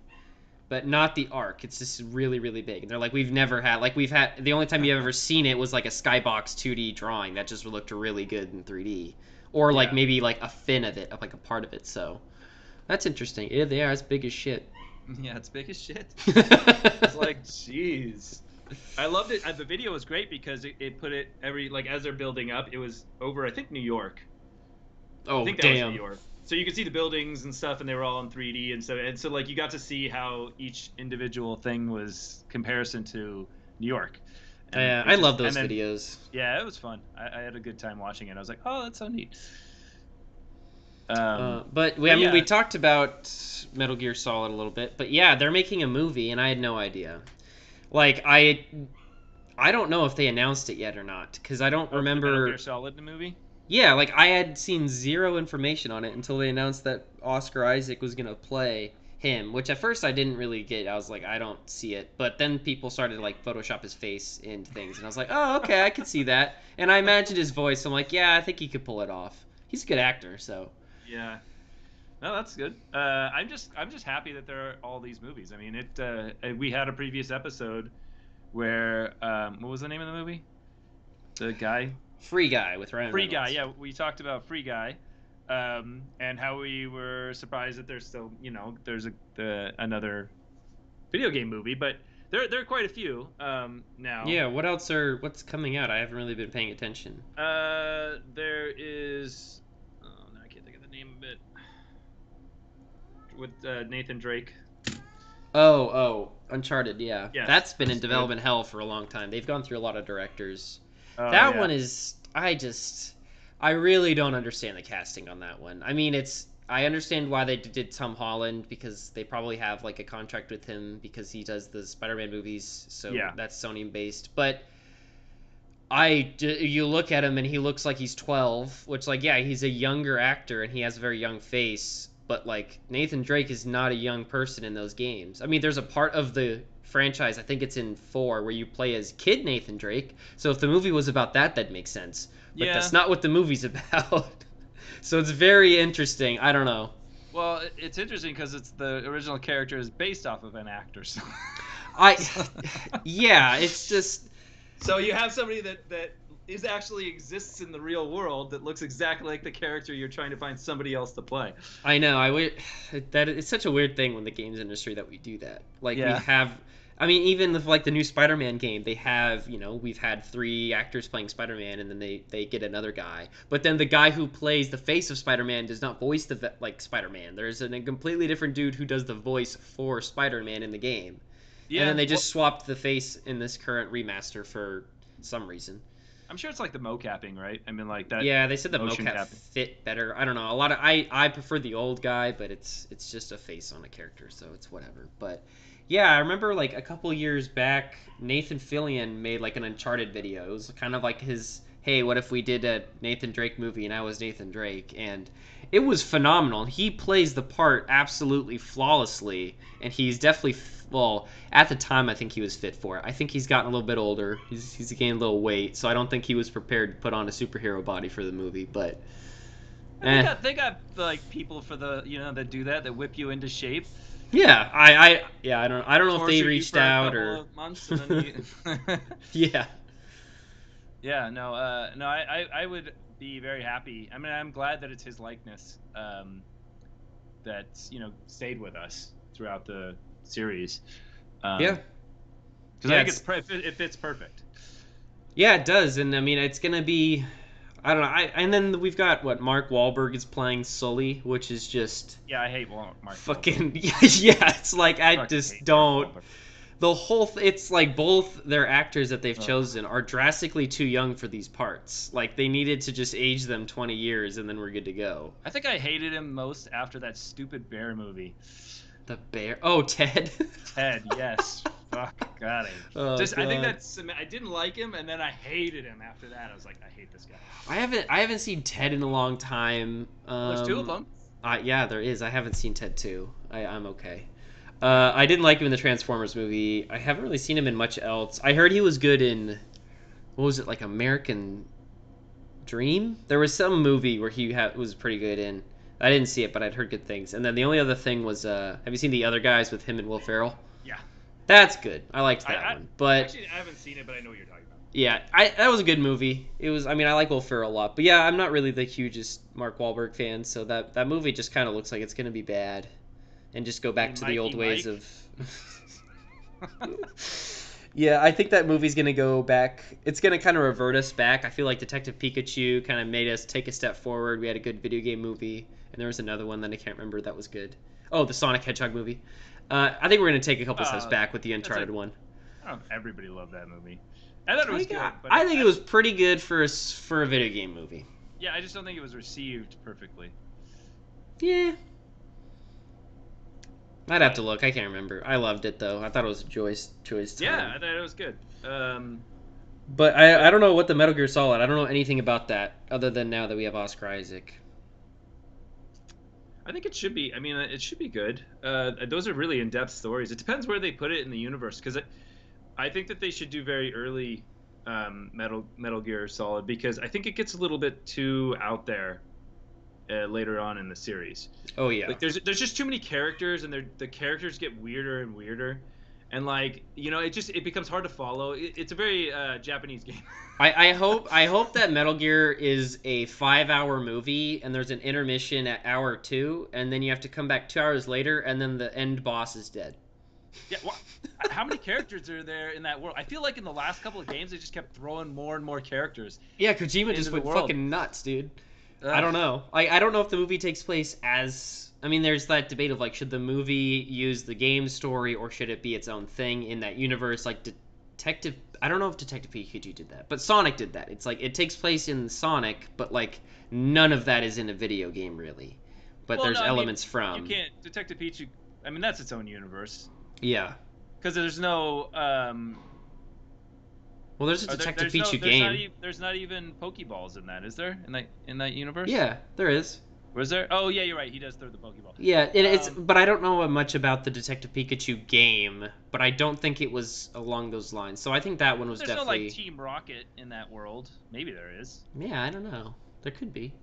Speaker 2: but not the Arc. It's just really, really big. And they're like, we've had the only time you've ever seen it was like a Skybox 2D drawing that just looked really good in 3D, or like maybe like a fin of it, like a part of it. So that's interesting. Yeah, they are as big as shit.
Speaker 1: Yeah, it's big as shit. It's like, jeez. I loved it. The video was great because it put it every like as they're building up. It was over, I think, New York. I
Speaker 2: Oh
Speaker 1: think that was New
Speaker 2: damn.
Speaker 1: York. So you could see the buildings and stuff, and they were all in 3D, and so like you got to see how each individual thing was comparison to New York, and
Speaker 2: Yeah,
Speaker 1: it
Speaker 2: I
Speaker 1: just
Speaker 2: love
Speaker 1: and
Speaker 2: those
Speaker 1: then
Speaker 2: videos.
Speaker 1: yeah, it was fun. I had a good time watching it. I was like, oh, that's so neat.
Speaker 2: I
Speaker 1: But
Speaker 2: mean, we
Speaker 1: yeah,
Speaker 2: talked about Metal Gear Solid a little bit, but yeah, they're making a movie, and I had no idea. Like, I don't know if they announced it yet or not, because I don't
Speaker 1: oh, for the Metal Gear
Speaker 2: remember.
Speaker 1: Solid the movie.
Speaker 2: Yeah, like I had seen zero information on it until they announced that Oscar Isaac was gonna play him, which at first I didn't really get. I was like, I don't see it. But then people started like Photoshop his face into things, and I was like, oh, okay, I could see that. And I imagined his voice. So I'm like, yeah, I think he could pull it off. He's a good actor, so.
Speaker 1: Yeah, no, that's good. I'm just happy that there are all these movies. I mean, it. We had a previous episode where what was the name of the movie? The guy,
Speaker 2: Free Guy with Ryan
Speaker 1: Free Guy.
Speaker 2: Reynolds.
Speaker 1: Yeah, we talked about Free Guy, and how we were surprised that there's still, there's another video game movie, but there are quite a few now.
Speaker 2: Yeah, what's coming out? I haven't really been paying attention.
Speaker 1: There is. Oh, no, I can't think of the name of it. With Nathan Drake.
Speaker 2: Oh, Uncharted, yeah.
Speaker 1: Yes,
Speaker 2: That's been in
Speaker 1: understood.
Speaker 2: development hell for a long time. They've gone through a lot of directors.
Speaker 1: Oh
Speaker 2: That
Speaker 1: yeah.
Speaker 2: one is I really don't understand the casting on that one. I mean, I understand why they did Tom Holland because they probably have like a contract with him because he does the Spider-Man movies, so
Speaker 1: Yeah.
Speaker 2: that's Sony based. But you look at him and he looks like he's 12, which like yeah, he's a younger actor and he has a very young face, but like Nathan Drake is not a young person in those games. I mean, there's a part of the franchise, I think it's in 4, where you play as kid Nathan Drake. So if the movie was about that, that makes sense. But
Speaker 1: Yeah.
Speaker 2: that's not what the movie's about. So it's very interesting. I don't know.
Speaker 1: Well, it's interesting because it's the original character is based off of an actor. So,
Speaker 2: I yeah, it's just
Speaker 1: so you have somebody that is actually exists in the real world that looks exactly like the character you're trying to find somebody else to play.
Speaker 2: I know. I would that it's such a weird thing when the games industry that we do that. Like we
Speaker 1: Yeah.
Speaker 2: have, I mean, even like the new Spider-Man game, they have we've had 3 actors playing Spider-Man, and then they get another guy. But then the guy who plays the face of Spider-Man does not voice like Spider-Man. There's a completely different dude who does the voice for Spider-Man in the game, and then
Speaker 1: Yeah.
Speaker 2: they
Speaker 1: Well,
Speaker 2: just swapped the face in this current remaster for some reason.
Speaker 1: I'm sure it's like the mocapping, right? I mean, like that
Speaker 2: Yeah, they said the
Speaker 1: motion
Speaker 2: mocap
Speaker 1: capping.
Speaker 2: fit better. I don't know. A lot of I prefer the old guy, but it's just a face on a character, so it's whatever. But yeah, I remember like a couple years back, Nathan Fillion made like an Uncharted video. It was kind of like his, hey, what if we did a Nathan Drake movie and I was Nathan Drake? And it was phenomenal. He plays the part absolutely flawlessly, and he's definitely well, at the time, I think he was fit for it. I think he's gotten a little bit older. He's gained a little weight, so I don't think he was prepared to put on a superhero body for the movie. But,
Speaker 1: And they
Speaker 2: eh,
Speaker 1: got they got like people for the that do that whip you into shape,
Speaker 2: yeah, yeah, I don't know if they
Speaker 1: torture you
Speaker 2: reached
Speaker 1: for a
Speaker 2: out
Speaker 1: couple
Speaker 2: or,
Speaker 1: of months, and then you.
Speaker 2: yeah,
Speaker 1: Yeah, no, no, I would be very happy. I mean, I'm glad that it's his likeness that stayed with us throughout the series.
Speaker 2: yeah,
Speaker 1: Because I
Speaker 2: yeah.
Speaker 1: think it fits perfect.
Speaker 2: Yeah, it does, and I mean, it's gonna be, I don't know. And then we've got what Mark Wahlberg is playing Sully, which is just
Speaker 1: Yeah, I hate Mark Wahlberg.
Speaker 2: fucking yeah. It's like I
Speaker 1: Fucking
Speaker 2: just
Speaker 1: hate Mark
Speaker 2: don't.
Speaker 1: Wahlberg.
Speaker 2: The whole it's like both their actors that they've
Speaker 1: Ugh.
Speaker 2: chosen are drastically too young for these parts. Like they needed to just age them 20 years and then we're good to go.
Speaker 1: I think I hated him most after that stupid bear movie.
Speaker 2: The bear. Oh, Ted.
Speaker 1: Ted, yes. Fuck, got him.
Speaker 2: Oh,
Speaker 1: I think
Speaker 2: God.
Speaker 1: I didn't like him, and then I hated him after that. I was like, I hate this guy.
Speaker 2: I haven't seen Ted in a long time.
Speaker 1: Well, there's two of them.
Speaker 2: Yeah, there is. I haven't seen Ted 2. I'm okay. I didn't like him in the Transformers movie. I haven't really seen him in much else. I heard he was good in what was it, like American Dream? There was some movie where was pretty good in. I didn't see it, but I'd heard good things. And then the only other thing was, have you seen The Other Guys with him and Will Ferrell?
Speaker 1: Yeah.
Speaker 2: That's good. I liked that
Speaker 1: I
Speaker 2: one. But
Speaker 1: actually I haven't seen it, but I know what you're talking about.
Speaker 2: yeah, that was a good movie. It was. I mean, I like Will Ferrell a lot, but yeah, I'm not really the hugest Mark Wahlberg fan. So that movie just kind of looks like it's gonna be bad, and just go back to the old
Speaker 1: Mikey
Speaker 2: ways
Speaker 1: Mike?
Speaker 2: of. Yeah, I think that movie's gonna go back. It's gonna kind of revert us back. I feel like Detective Pikachu kind of made us take a step forward. We had a good video game movie, and there was another one that I can't remember that was good. Oh, the Sonic Hedgehog movie. I think we're gonna take a couple steps back with the
Speaker 1: That's a
Speaker 2: Uncharted one.
Speaker 1: I don't know if everybody loved that movie. I thought it was good, but
Speaker 2: I think it was pretty good for a video game movie.
Speaker 1: yeah, I just don't think it was received perfectly.
Speaker 2: Yeah, I'd have
Speaker 1: But
Speaker 2: to look. I can't remember. I loved it though. I thought it was a choice
Speaker 1: yeah,
Speaker 2: time.
Speaker 1: I thought it was good.
Speaker 2: But I don't know what the Metal Gear Solid. I don't know anything about that other than now that we have Oscar Isaac.
Speaker 1: I think it should be. I mean, it should be good. Those are really in-depth stories. It depends where they put it in the universe, because I think that they should do very early Metal Gear Solid, because I think it gets a little bit too out there later on in the series.
Speaker 2: Oh yeah.
Speaker 1: Like there's just too many characters, and the characters get weirder and weirder, and like it becomes hard to follow. It's a very Japanese game.
Speaker 2: I hope that Metal Gear is a 5 hour movie and there's an intermission at hour 2 and then you have to come back 2 hours later and then the end boss is dead.
Speaker 1: Yeah, well, how many characters are there in that world? I feel like in the last couple of games they just kept throwing more and more characters.
Speaker 2: Yeah, Kojima just
Speaker 1: into
Speaker 2: went
Speaker 1: the world.
Speaker 2: fucking nuts, dude.
Speaker 1: Ugh.
Speaker 2: I don't know. I don't know if the movie takes place as. I mean, there's that debate of like, should the movie use the game story or should it be its own thing in that universe? Like Detective. I don't know if Detective Pikachu did that, but Sonic did that. It's like it takes place in Sonic, but like none of that is in a video game really. But
Speaker 1: Well,
Speaker 2: there's
Speaker 1: no, I mean,
Speaker 2: elements from.
Speaker 1: You can't Detective Pikachu. I mean, that's its own universe,
Speaker 2: Yeah.
Speaker 1: because there's no
Speaker 2: Well, there's a
Speaker 1: are there,
Speaker 2: Detective
Speaker 1: there's
Speaker 2: Pikachu
Speaker 1: no,
Speaker 2: game.
Speaker 1: there's not even Pokeballs in that, is there? In that universe?
Speaker 2: Yeah, there is.
Speaker 1: Was there? Oh yeah, you're right. He does throw the Pokeball.
Speaker 2: Yeah, and it's
Speaker 1: Um,
Speaker 2: but I don't know much about the Detective Pikachu game, but I don't think it was along those lines. So I think that one was
Speaker 1: There's
Speaker 2: definitely
Speaker 1: no like Team Rocket in that world. Maybe there is.
Speaker 2: Yeah, I don't know. There could be.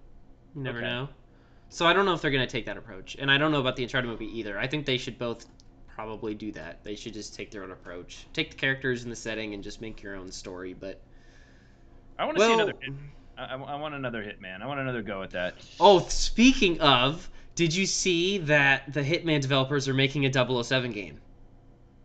Speaker 2: You never
Speaker 1: Okay.
Speaker 2: know. So I don't know if they're going to take that approach. And I don't know about the Uncharted movie either. I think they should both probably do that. They should just take their own approach. Take the characters and the setting and just make your own story, but
Speaker 1: I want to see
Speaker 2: well,
Speaker 1: another hit. I want another Hitman. I want another go at that.
Speaker 2: oh, speaking of, did you see that the Hitman developers are making a 007 game?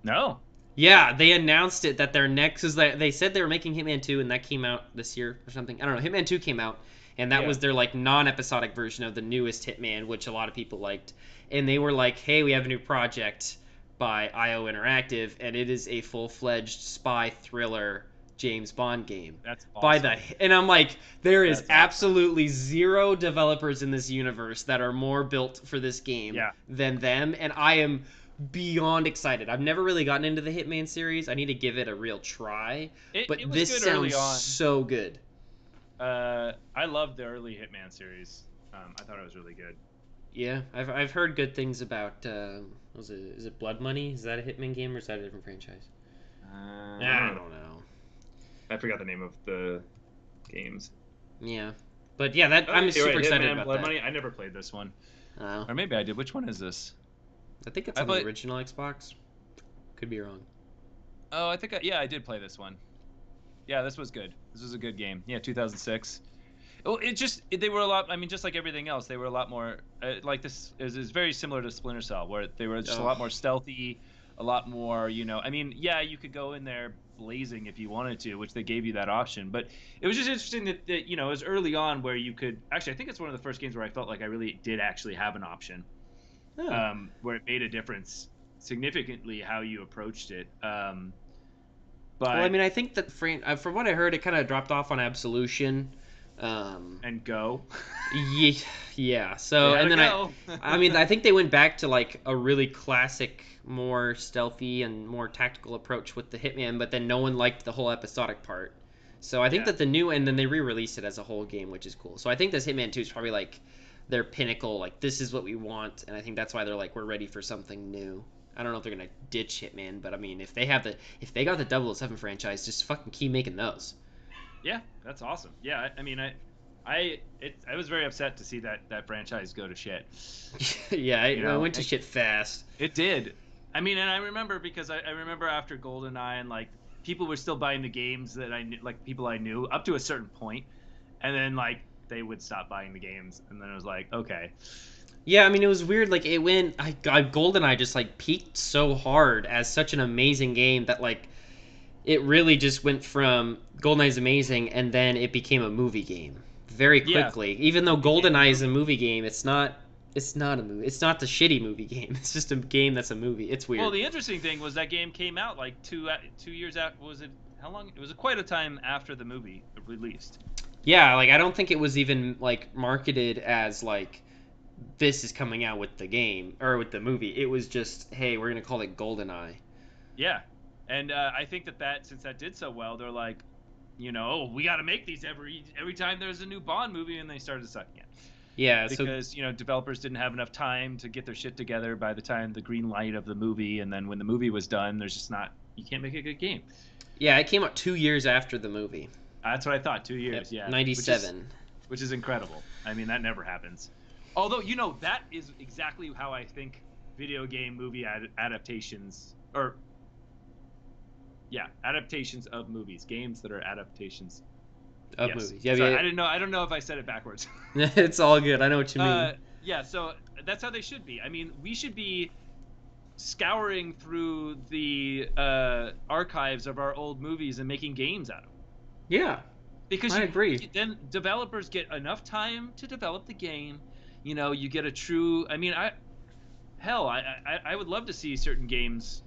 Speaker 1: No.
Speaker 2: Yeah, they announced it that their next is that they said they were making Hitman 2 and that came out this year or something. I don't know. Hitman 2 came out and that
Speaker 1: Yeah.
Speaker 2: was their like non-episodic version of the newest Hitman, which a lot of people liked. And they were like, "Hey, we have a new project by IO Interactive and it is a full-fledged spy thriller James Bond game."
Speaker 1: That's awesome.
Speaker 2: By the and I'm like, there is
Speaker 1: That's awesome.
Speaker 2: absolutely zero developers in this universe that are more built for this game
Speaker 1: Yeah.
Speaker 2: than them, and I am beyond excited. I've never really gotten into the Hitman series. I need to give it a real try, but
Speaker 1: It was
Speaker 2: this
Speaker 1: good early
Speaker 2: sounds
Speaker 1: on.
Speaker 2: so good.
Speaker 1: I loved the early Hitman series. I thought it was really good.
Speaker 2: Yeah, I've heard good things about. Was it is it Blood Money? Is that a Hitman game or is that a different franchise? I don't know.
Speaker 1: I forgot the name of the games.
Speaker 2: Yeah, but yeah, that
Speaker 1: Oh,
Speaker 2: I'm
Speaker 1: you're
Speaker 2: super
Speaker 1: right,
Speaker 2: excited
Speaker 1: Hitman,
Speaker 2: about
Speaker 1: Blood
Speaker 2: that.
Speaker 1: Money. I never played this one,
Speaker 2: Oh.
Speaker 1: or maybe I did. Which one is this?
Speaker 2: I think it's
Speaker 1: I
Speaker 2: on the
Speaker 1: played-
Speaker 2: original Xbox. Could be wrong.
Speaker 1: Oh, I think I did play this one. Yeah, this was good. This was a good game. Yeah, 2006. Well, they were a lot. I mean, just like everything else, they were a lot more like this. Is very similar to Splinter Cell, where they were just a lot more stealthy, a lot more. I mean, yeah, you could go in there blazing if you wanted to, which they gave you that option. But it was just interesting that it was early on where you could actually. I think it's one of the first games where I felt like I really did actually have an option,
Speaker 2: Oh.
Speaker 1: where it made a difference significantly how you approached it. But
Speaker 2: Well, I mean, I think that from what I heard, it kind of dropped off on Absolution.
Speaker 1: and go.
Speaker 2: Yeah, yeah. So
Speaker 1: They
Speaker 2: and then
Speaker 1: had to go.
Speaker 2: I mean, I think they went back to like a really classic, more stealthy and more tactical approach with the Hitman, but then no one liked the whole episodic part. So I think
Speaker 1: Yeah.
Speaker 2: that the new and then they re-released it as a whole game, which is cool. So I think this Hitman 2 is probably like their pinnacle. Like this is what we want, and I think that's why they're like we're ready for something new. I don't know if they're gonna ditch Hitman, but I mean, if they got the 007 franchise, just fucking keep making those.
Speaker 1: Yeah, that's awesome. Yeah, I mean, I was very upset to see that franchise go to shit.
Speaker 2: Yeah, it
Speaker 1: know,
Speaker 2: went to shit fast.
Speaker 1: It did. I mean, and I remember because I remember after GoldenEye and like people were still buying the games that I knew, like people I knew up to a certain point, and then like they would stop buying the games, and then it was like, okay,
Speaker 2: Yeah, I mean, it was weird. Like, it went. GoldenEye just like peaked so hard as such an amazing game that like it really just went from GoldenEye's amazing, and then it became a movie game very
Speaker 1: Yeah,
Speaker 2: quickly. Even though
Speaker 1: it became a
Speaker 2: GoldenEye is a
Speaker 1: movie.
Speaker 2: movie game, it's not. It's not a movie. It's not the shitty movie game. It's just a game that's a movie. It's
Speaker 1: Well,
Speaker 2: weird.
Speaker 1: the interesting thing was that game came out like 2 years after. Was it how long? It was quite a time after the movie released.
Speaker 2: Yeah, like I don't think it was even like marketed as like this is coming out with the game or with the movie. It was just, hey, we're gonna call it GoldenEye.
Speaker 1: Yeah, and I think that since that did so well, they're like, oh, we got to make these every time there's a new Bond movie, and they started sucking it
Speaker 2: Yeah, so
Speaker 1: because developers didn't have enough time to get their shit together by the time the green light of the movie, and then when the movie was done, there's just not you can't make a good game.
Speaker 2: yeah, it came out 2 years after the movie.
Speaker 1: That's what I thought. 2 years,
Speaker 2: Yep,
Speaker 1: yeah,
Speaker 2: '97.
Speaker 1: which is incredible. I mean, that never happens. Although that is exactly how I think video game movie adaptations or yeah, adaptations of movies, games that are adaptations.
Speaker 2: Of
Speaker 1: Yes.
Speaker 2: movies. Yeah,
Speaker 1: Sorry,
Speaker 2: yeah.
Speaker 1: I didn't know. I don't know if I said it backwards.
Speaker 2: It's all good. I know what you mean.
Speaker 1: Yeah. So that's how they should be. I mean, we should be scouring through the archives of our old movies and making games out of them.
Speaker 2: Yeah,
Speaker 1: Because
Speaker 2: I agree.
Speaker 1: then developers get enough time to develop the game. You get a true. I mean, I would love to see certain games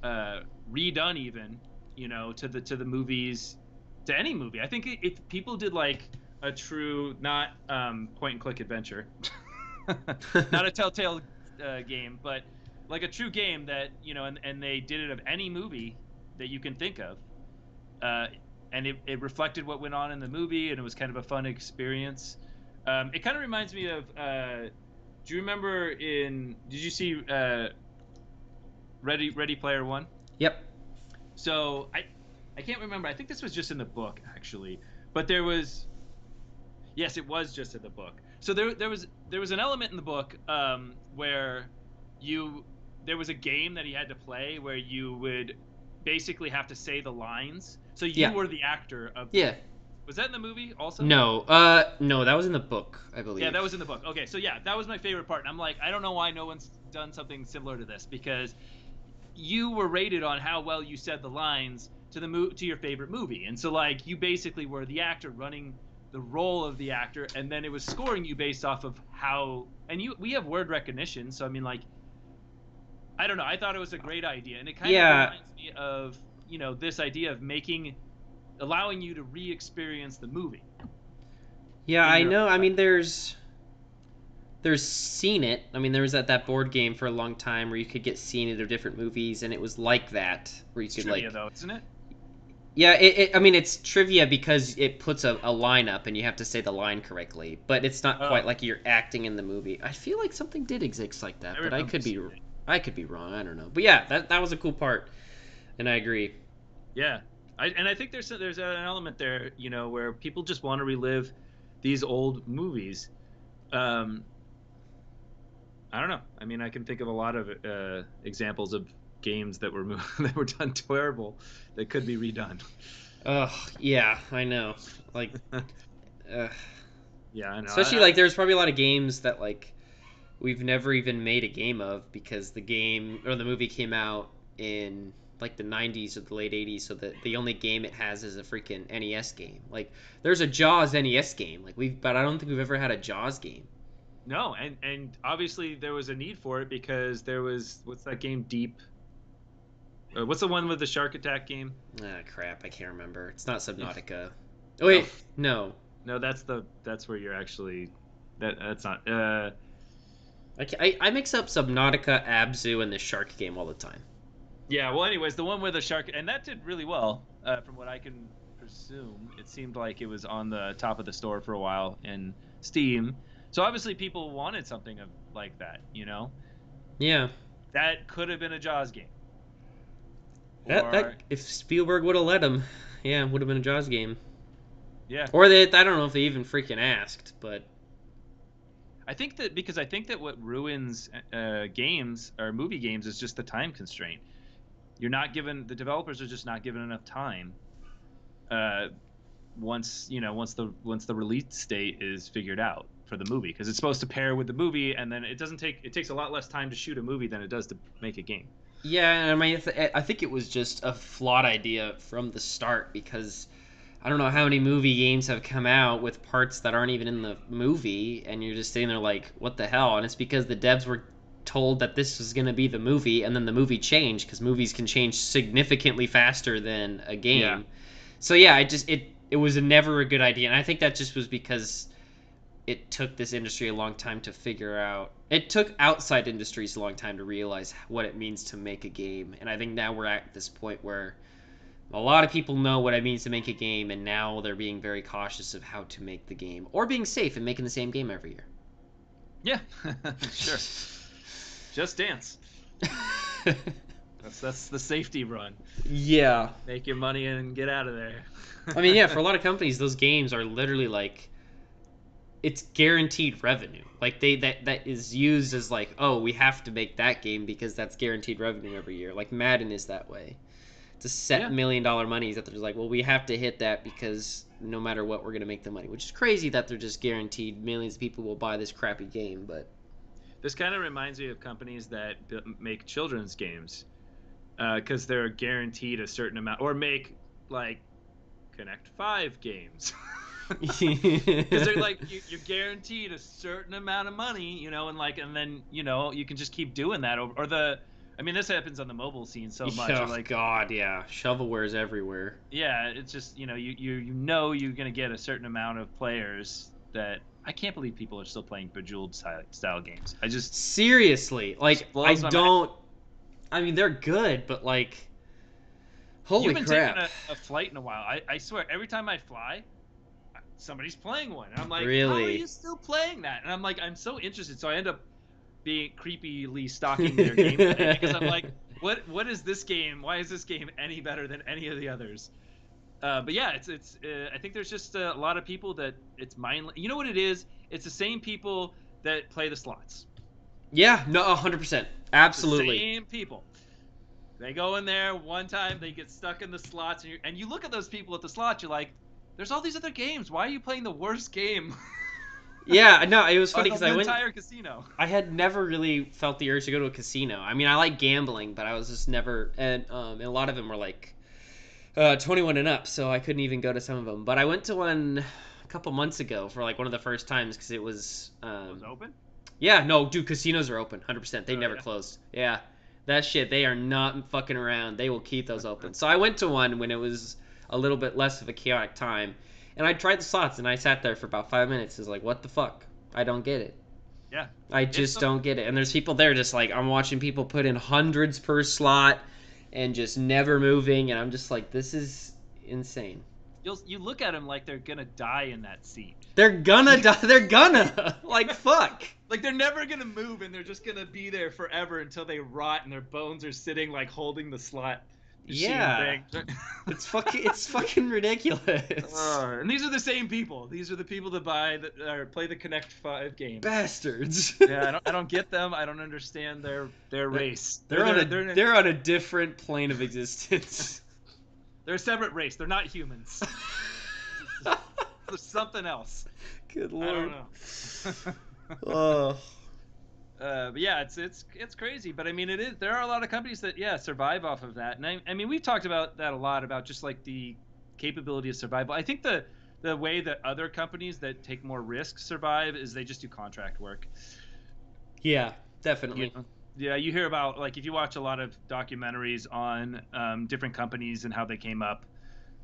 Speaker 1: redone even. To the movies, to any movie. I think if people did like a true, not point and click adventure, not a Telltale game, but like a true game that and they did it of any movie that you can think of, uh, and it reflected what went on in the movie, and it was kind of a fun experience. It kind of reminds me of. Do you remember Did you see Ready Player One?
Speaker 2: Yep.
Speaker 1: So I can't remember. I think this was just in the book actually, but there was yes, it was just in the book. So there was an element in the book where you there was a game that he had to play where you would basically have to say the lines. So you
Speaker 2: Yeah.
Speaker 1: were the actor of the.
Speaker 2: Yeah.
Speaker 1: Was that in the movie also?
Speaker 2: No. No, that was in the book, I
Speaker 1: Yeah,
Speaker 2: believe.
Speaker 1: that was in the book. Okay, so yeah, that was my favorite part. And I'm like, I don't know why no one's done something similar to this because you were rated on how well you said the lines to your favorite movie, and so like you basically were the actor running the role of the actor, and then it was scoring you based off of how. And we have word recognition, so I mean like I don't know. I thought it was a great idea, and it kind of
Speaker 2: Yeah.
Speaker 1: reminds me of this idea of allowing you to re-experience the movie
Speaker 2: Yeah,
Speaker 1: in
Speaker 2: I
Speaker 1: your
Speaker 2: know. I
Speaker 1: own life.
Speaker 2: mean, there's seen it. I mean, there was that board game for a long time where you could get seen it of different movies, and it was like that where you
Speaker 1: It's
Speaker 2: could
Speaker 1: trivia
Speaker 2: like.
Speaker 1: though, isn't it?
Speaker 2: Yeah, I mean, it's trivia because it puts a line up and you have to say the line correctly, but it's not quite
Speaker 1: Oh,
Speaker 2: like you're acting in the movie. I feel like something did exist like
Speaker 1: I
Speaker 2: that, but
Speaker 1: remember seeing it.
Speaker 2: I could be wrong. I don't know. But yeah, that was a cool part, and I agree.
Speaker 1: Yeah, I think there's an element there, where people just want to relive these old movies. Um, I don't know. I mean, I can think of a lot of examples of games that were that were done terrible that could be redone.
Speaker 2: Ugh, yeah, I know. Like, ugh.
Speaker 1: Yeah, I know.
Speaker 2: Especially like there's probably a lot of games that like we've never even made a game of because the game or the movie came out in like the 90s or the late 80s, so the only game it has is a freaking NES game. Like there's a Jaws NES game, like but I don't think we've ever had a Jaws game.
Speaker 1: No, and obviously there was a need for it because there was what's that game Deep? What's the one with the shark attack game?
Speaker 2: Ah, crap, I can't remember. It's not Subnautica. Oh
Speaker 1: No,
Speaker 2: wait, no.
Speaker 1: no, that's where you're actually that's not.
Speaker 2: I mix up Subnautica, Abzu, and the shark game all the time.
Speaker 1: Yeah, well, anyways, the one with the shark, and that did really well, from what I can presume. It seemed like it was on the top of the store for a while in Steam. So obviously people wanted something like that.
Speaker 2: Yeah,
Speaker 1: That could have been a Jaws game.
Speaker 2: that
Speaker 1: Or,
Speaker 2: if Spielberg would have let him, yeah, it would have been a Jaws game.
Speaker 1: yeah.
Speaker 2: Or I don't know if they even freaking asked, but
Speaker 1: I think that what ruins games or movie games is just the time constraint. The developers are just not given enough time. Uh, once the release date is figured out. for the movie because it's supposed to pair with the movie, and then it takes a lot less time to shoot a movie than it does to make a game.
Speaker 2: Yeah, I mean, I think it was just a flawed idea from the start because I don't know how many movie games have come out with parts that aren't even in the movie, and you're just sitting there like, what the hell? And it's because the devs were told that this was going to be the movie, and then the movie changed because movies can change significantly faster than a game.
Speaker 1: Yeah.
Speaker 2: So yeah, it was never a good idea, and I think that just was because it took this industry a long time to figure out. It took outside industries a long time to realize what it means to make a game, and I think now we're at this point where a lot of people know what it means to make a game, and now they're being very cautious of how to make the game or being safe and making the same game every year.
Speaker 1: Yeah, sure. Just Dance. That's the safety run.
Speaker 2: Yeah.
Speaker 1: Make your money and get out of there.
Speaker 2: I mean, yeah, for a lot of companies, those games are literally like it's guaranteed revenue. Like that is used as like, oh, we have to make that game because that's guaranteed revenue every year. Like Madden is that way. It's a set $1 million monies that they're just like, well, we have to hit that because no matter what, we're gonna make the money. Which is crazy that they're just guaranteed millions of people will buy this crappy game. But
Speaker 1: this kind of reminds me of companies that make children's games because they're guaranteed a certain amount, or make like Connect 5 games. Because they're like you're guaranteed a certain amount of money, and then you can just keep doing that over. I mean, this happens on the mobile scene so much.
Speaker 2: Oh, like, God, yeah, shovelware's everywhere.
Speaker 1: Yeah, it's just you're gonna get a certain amount of players that I can't believe people are still playing Bejeweled style games. I just
Speaker 2: seriously like I don't. I mean, they're good, but like, holy
Speaker 1: crap! You haven't taken a flight in a while. I swear, every time I fly, somebody's playing one, and I'm like,
Speaker 2: really?
Speaker 1: How are you still playing that? And I'm like, I'm so interested, so I end up being creepily stalking their gameplay because I'm like, what is this game? Why is this game any better than any of the others? But yeah, it's I think there's just a lot of people that it's mindless. You know what it is? It's the same people that play the slots.
Speaker 2: Yeah, no, 100%, absolutely.
Speaker 1: The same people. They go in there one time, they get stuck in the slots, and you look at those people at the slots, you're like, there's all these other games. Why are you playing the worst game?
Speaker 2: Yeah, no, it was funny because I went
Speaker 1: entire casino.
Speaker 2: I had never really felt the urge to go to a casino. I mean, I like gambling, but I was just never, and a lot of them were like 21 and up, so I couldn't even go to some of them. But I went to one a couple months ago for like one of the first times because it was.
Speaker 1: Was open?
Speaker 2: Yeah, no, dude, casinos are open, 100%. They never closed. Yeah, that shit, they are not fucking around. They will keep those open. So I went to one when it was a little bit less of a chaotic time. And I tried the slots, and I sat there for about 5 minutes. It's like, what the fuck? I don't get it.
Speaker 1: Yeah.
Speaker 2: I just don't get it. And there's people there just like, I'm watching people put in hundreds per slot and just never moving. And I'm just like, this is insane.
Speaker 1: You look at them like they're going to die in that seat.
Speaker 2: They're gonna die. They're gonna. Like, fuck.
Speaker 1: Like, they're never going to move, and they're just going to be there forever until they rot and their bones are sitting, like, holding the slot.
Speaker 2: Yeah, it's fucking ridiculous.
Speaker 1: And these are the same people. These are the people that play the Connect 5 game.
Speaker 2: Bastards.
Speaker 1: Yeah, I don't get them. I don't understand their race.
Speaker 2: They're on a different plane of existence.
Speaker 1: They're a separate race. They're not humans. There's something else.
Speaker 2: Good Lord.
Speaker 1: I don't know.
Speaker 2: Oh.
Speaker 1: But yeah, it's crazy. But I mean, it is. There are a lot of companies that survive off of that. And I mean, we've talked about that a lot, about just like the capability of survival. I think the way that other companies that take more risks survive is they just do contract work.
Speaker 2: Yeah, definitely.
Speaker 1: Yeah, you hear about, like, if you watch a lot of documentaries on different companies and how they came up,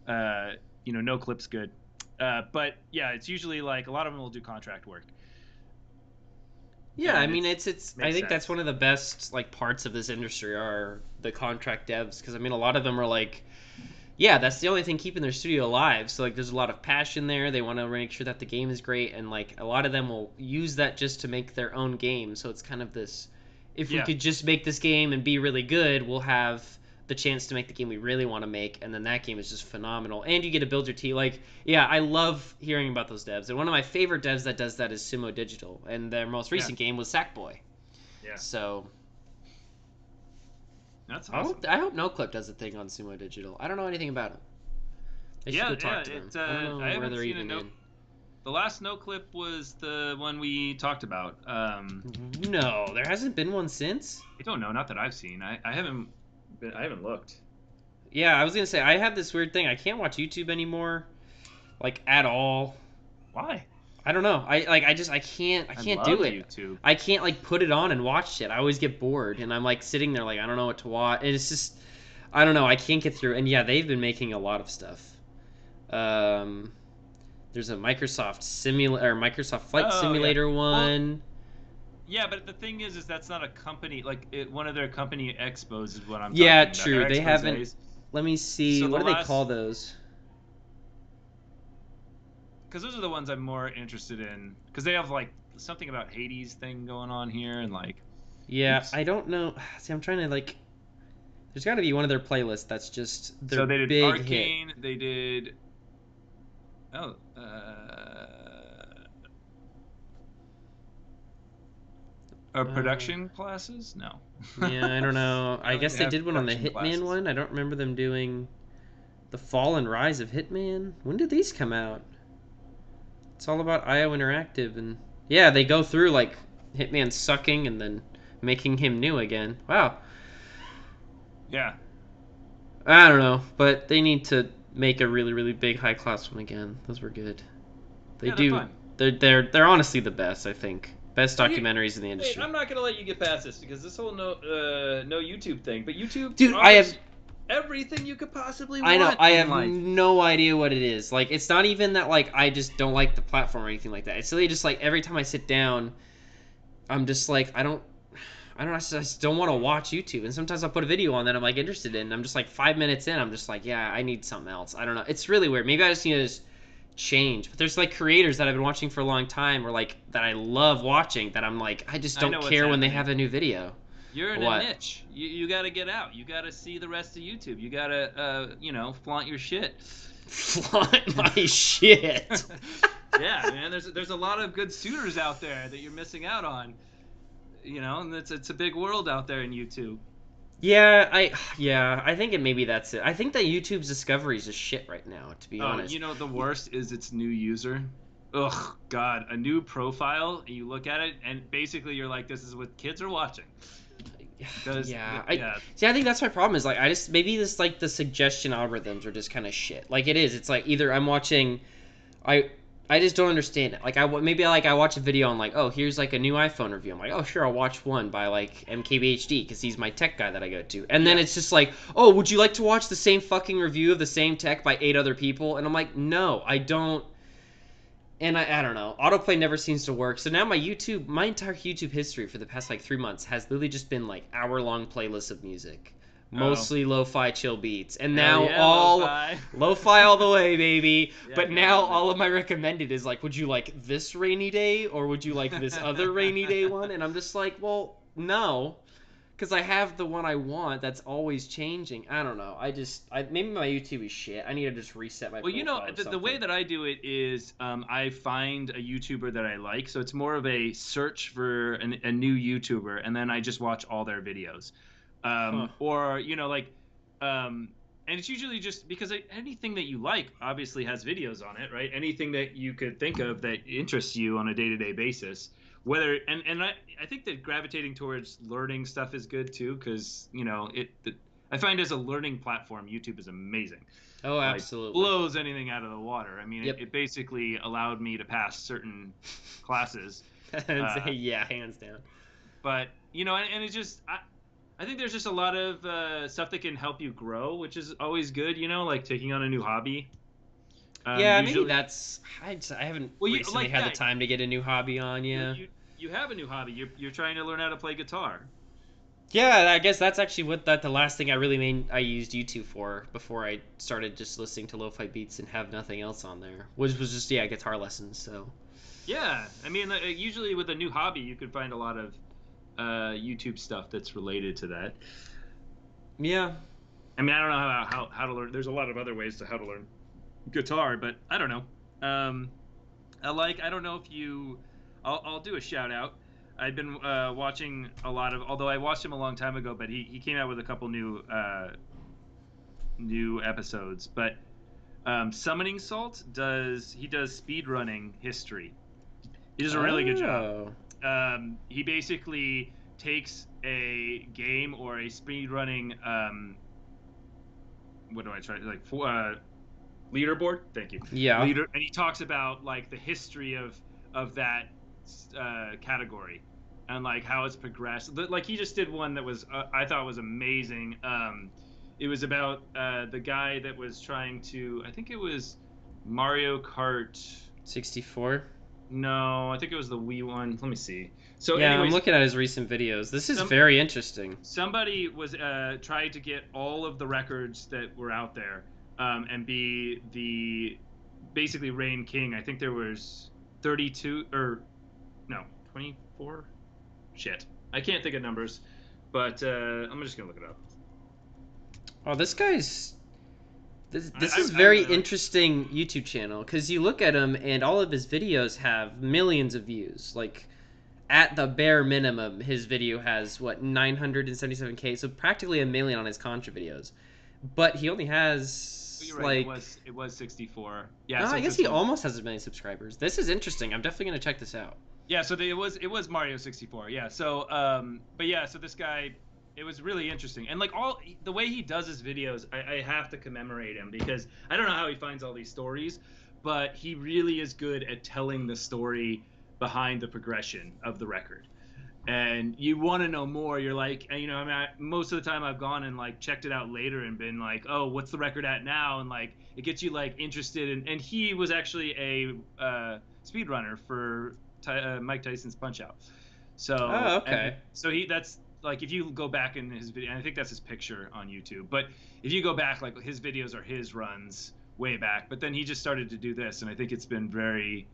Speaker 1: no clip's good. But yeah, it's usually like a lot of them will do contract work.
Speaker 2: Yeah, and I mean, it's I think that's one of the best like parts of this industry are the contract devs, because I mean a lot of them are like, yeah, that's the only thing keeping their studio alive. So like there's a lot of passion there. They want to make sure that the game is great, and like a lot of them will use that just to make their own game. So it's kind of this, if we could just make this game and be really good, we'll have the chance to make the game we really want to make, and then that game is just phenomenal, and you get to build your team. Like, yeah, I love hearing about those devs, and one of my favorite devs that does that is Sumo Digital, and their most recent game was Sackboy.
Speaker 1: Yeah.
Speaker 2: So
Speaker 1: that's awesome.
Speaker 2: I hope NoClip does a thing on Sumo Digital. I don't know anything about them. I should go talk to them. I don't know where they're even in.
Speaker 1: The last no clip was the one we talked about.
Speaker 2: No, there hasn't been one since.
Speaker 1: I don't know, not that I've seen. I haven't looked.
Speaker 2: Yeah, I was gonna say I have this weird thing. I can't watch YouTube anymore, like at all.
Speaker 1: Why?
Speaker 2: I don't know. I
Speaker 1: I
Speaker 2: can't
Speaker 1: love
Speaker 2: do it.
Speaker 1: YouTube.
Speaker 2: I can't like put it on and watch it. I always get bored and I'm like sitting there like I don't know what to watch. And it's just I don't know. I can't get through. And yeah, they've been making a lot of stuff. Um, there's a Microsoft Flight
Speaker 1: Oh yeah.
Speaker 2: Simulator
Speaker 1: Well,
Speaker 2: one.
Speaker 1: yeah, but the thing is that's not a company. Like one of their company expos is what I'm
Speaker 2: Yeah,
Speaker 1: talking about.
Speaker 2: true.
Speaker 1: Their
Speaker 2: They haven't.
Speaker 1: exposés.
Speaker 2: Let me see.
Speaker 1: So the
Speaker 2: What do they
Speaker 1: last,
Speaker 2: call those?
Speaker 1: because those are the ones I'm more interested in, because they have like something about Hades thing going on here, and like,
Speaker 2: Yeah,
Speaker 1: oops.
Speaker 2: I don't know. See, I'm trying to like. There's got to be one of their playlists that's just their
Speaker 1: So they did
Speaker 2: big hit.
Speaker 1: Arcane. They did. Oh,
Speaker 2: Uh,
Speaker 1: production classes? No.
Speaker 2: yeah, I don't know.
Speaker 1: I
Speaker 2: I
Speaker 1: don't
Speaker 2: guess
Speaker 1: even
Speaker 2: they
Speaker 1: have
Speaker 2: did one on the
Speaker 1: production
Speaker 2: Hitman
Speaker 1: classes.
Speaker 2: one. I don't remember them doing the Fall and Rise of Hitman. When did these come out? It's all about IO Interactive, and yeah, they go through like Hitman sucking and then making him new again. Wow.
Speaker 1: Yeah.
Speaker 2: I don't know, but they need to make a really, really big high class one again. Those were good. They
Speaker 1: Yeah, they're
Speaker 2: do.
Speaker 1: fun.
Speaker 2: They're honestly the best. I think best
Speaker 1: But here,
Speaker 2: documentaries in the
Speaker 1: wait,
Speaker 2: industry.
Speaker 1: I'm not gonna let you get past this because this whole no YouTube thing. But YouTube
Speaker 2: Dude,
Speaker 1: offers everything you could possibly
Speaker 2: I know
Speaker 1: want
Speaker 2: I
Speaker 1: in
Speaker 2: have
Speaker 1: life.
Speaker 2: no idea what it is. Like it's not even that like I just don't like the platform or anything like that. It's really just like every time I sit down, I'm just like I don't know, I just don't want to watch YouTube. And sometimes I'll put a video on that I'm like interested in. And I'm just like 5 minutes in, I'm just like, yeah, I need something else. I don't know. It's really weird. Maybe I just need to just change. But there's like creators that I've been watching for a long time or like that I love watching that I'm like, I just
Speaker 1: I
Speaker 2: don't
Speaker 1: know what's
Speaker 2: care when they
Speaker 1: happening.
Speaker 2: have a new video.
Speaker 1: You're in a
Speaker 2: What?
Speaker 1: niche. You got to get out. You got to see the rest of YouTube. You got to, flaunt your shit.
Speaker 2: Flaunt my shit.
Speaker 1: Yeah, man. There's a lot of good suitors out there that you're missing out on. And it's a big world out there in YouTube.
Speaker 2: Yeah, I think maybe that's it. I think that YouTube's discovery is just shit right now, to be
Speaker 1: Oh,
Speaker 2: honest.
Speaker 1: the worst is its new user. Ugh, God, a new profile, and you look at it, and basically you're like, this is what kids are watching. Because,
Speaker 2: Yeah,
Speaker 1: yeah,
Speaker 2: I think that's my problem is like I just maybe this like the suggestion algorithms are just kind of shit. Like it is. It's like either I'm watching I I just don't understand it. Like maybe like I watch a video on like oh here's like a new iPhone review. I'm like oh sure I'll watch one by like MKBHD because he's my tech guy that I go to. And then
Speaker 1: yeah.
Speaker 2: it's just like oh would you like to watch the same fucking review of the same tech by 8 other people? And I'm like no I don't. And I don't know. Autoplay never seems to work. So now my entire YouTube history for the past like 3 months has literally just been like hour-long playlists of music,
Speaker 1: Oh,
Speaker 2: mostly lo-fi chill beats, and
Speaker 1: hell
Speaker 2: now
Speaker 1: yeah,
Speaker 2: all
Speaker 1: lo-fi.
Speaker 2: lo-fi all the way, baby.
Speaker 1: Yeah,
Speaker 2: But
Speaker 1: gotta
Speaker 2: now
Speaker 1: love it.
Speaker 2: all of my recommended is like, would you like this rainy day or would you like this other rainy day one? And I'm just like, well, no, because I have the one I want that's always changing. I don't know. Maybe my YouTube is shit. I need to just reset my
Speaker 1: Well,
Speaker 2: profile or
Speaker 1: the way
Speaker 2: something.
Speaker 1: that I do it is I find a YouTuber that I like. So it's more of a search for a new YouTuber, and then I just watch all their videos.
Speaker 2: Huh.
Speaker 1: Or, and it's usually just because anything that you like obviously has videos on it, right? Anything that you could think of that interests you on a day to day basis. I think that gravitating towards learning stuff is good too, because, I find as a learning platform, YouTube is amazing.
Speaker 2: Oh,
Speaker 1: Like
Speaker 2: absolutely.
Speaker 1: blows anything out of the water. I mean,
Speaker 2: Yep.
Speaker 1: it basically allowed me to pass certain classes. Uh,
Speaker 2: Yeah, hands down.
Speaker 1: but and it's just I think there's just a lot of stuff that can help you grow, which is always good. Like taking on a new hobby.
Speaker 2: Yeah, maybe
Speaker 1: Usually,
Speaker 2: that's. I haven't
Speaker 1: well, you
Speaker 2: recently
Speaker 1: like
Speaker 2: had the
Speaker 1: yeah,
Speaker 2: time to get a new hobby on.
Speaker 1: you
Speaker 2: Yeah.
Speaker 1: you you have a new hobby. You're trying to learn how to play guitar.
Speaker 2: Yeah, I guess that's actually what the last thing I used YouTube for before I started just listening to lo-fi beats and have nothing else on there, which was just yeah guitar lessons. So
Speaker 1: Yeah, I mean, usually with a new hobby, you can find a lot of YouTube stuff that's related to that.
Speaker 2: yeah,
Speaker 1: I mean, I don't know how to learn. There's a lot of other ways to how to learn guitar, but I don't know. I don't know if you. I'll do a shout out. I've been watching a lot of, although I watched him a long time ago, but he came out with a couple new episodes. But Summoning Salt does speed running history. He does a really good job.
Speaker 2: Oh.
Speaker 1: He basically takes a game or a speed running what do I try like for leaderboard? Thank you.
Speaker 2: Yeah.
Speaker 1: Leader, and he talks about like the history of that category and like how it's progressed. Like he just did one that was I thought was amazing. It was about the guy that was trying to, I think it was Mario Kart.
Speaker 2: 64.
Speaker 1: No, I think it was the Wii one. Let me see. So,
Speaker 2: Yeah, I'm
Speaker 1: anyways,
Speaker 2: looking at his recent videos. This is very interesting.
Speaker 1: somebody was trying to get all of the records that were out there, and be the basically reign king. I think there was 32 or no 24. Shit, I can't think of numbers, but I'm just gonna look it up.
Speaker 2: Oh, this guy's this is
Speaker 1: I
Speaker 2: very
Speaker 1: really like.
Speaker 2: interesting YouTube channel because you look at him and all of his videos have millions of views. Like at the bare minimum, his video has what 977K, so practically a million on his Contra videos. But he only has
Speaker 1: You're right.
Speaker 2: like
Speaker 1: It was 64. Yeah.
Speaker 2: no,
Speaker 1: So
Speaker 2: I
Speaker 1: it's
Speaker 2: guess
Speaker 1: this
Speaker 2: he
Speaker 1: one.
Speaker 2: almost has as many subscribers. This is interesting. I'm definitely gonna check this out.
Speaker 1: Yeah, so it was Mario 64. Yeah. So but yeah, so this guy, it was really interesting. And like all the way he does his videos, I have to commemorate him because I don't know how he finds all these stories, but he really is good at telling the story behind the progression of the record. And you want to know more. You're like, and, I mean, most of the time I've gone and like checked it out later and been like, oh, what's the record at now? And like, it gets you like interested. And he was actually a speedrunner for Mike Tyson's Punch Out.
Speaker 2: Oh,
Speaker 1: So and
Speaker 2: okay.
Speaker 1: so that's like if you go back in his video, and I think that's his picture on YouTube. But if you go back, like his videos are his runs way back. But then he just started to do this, and I think it's been very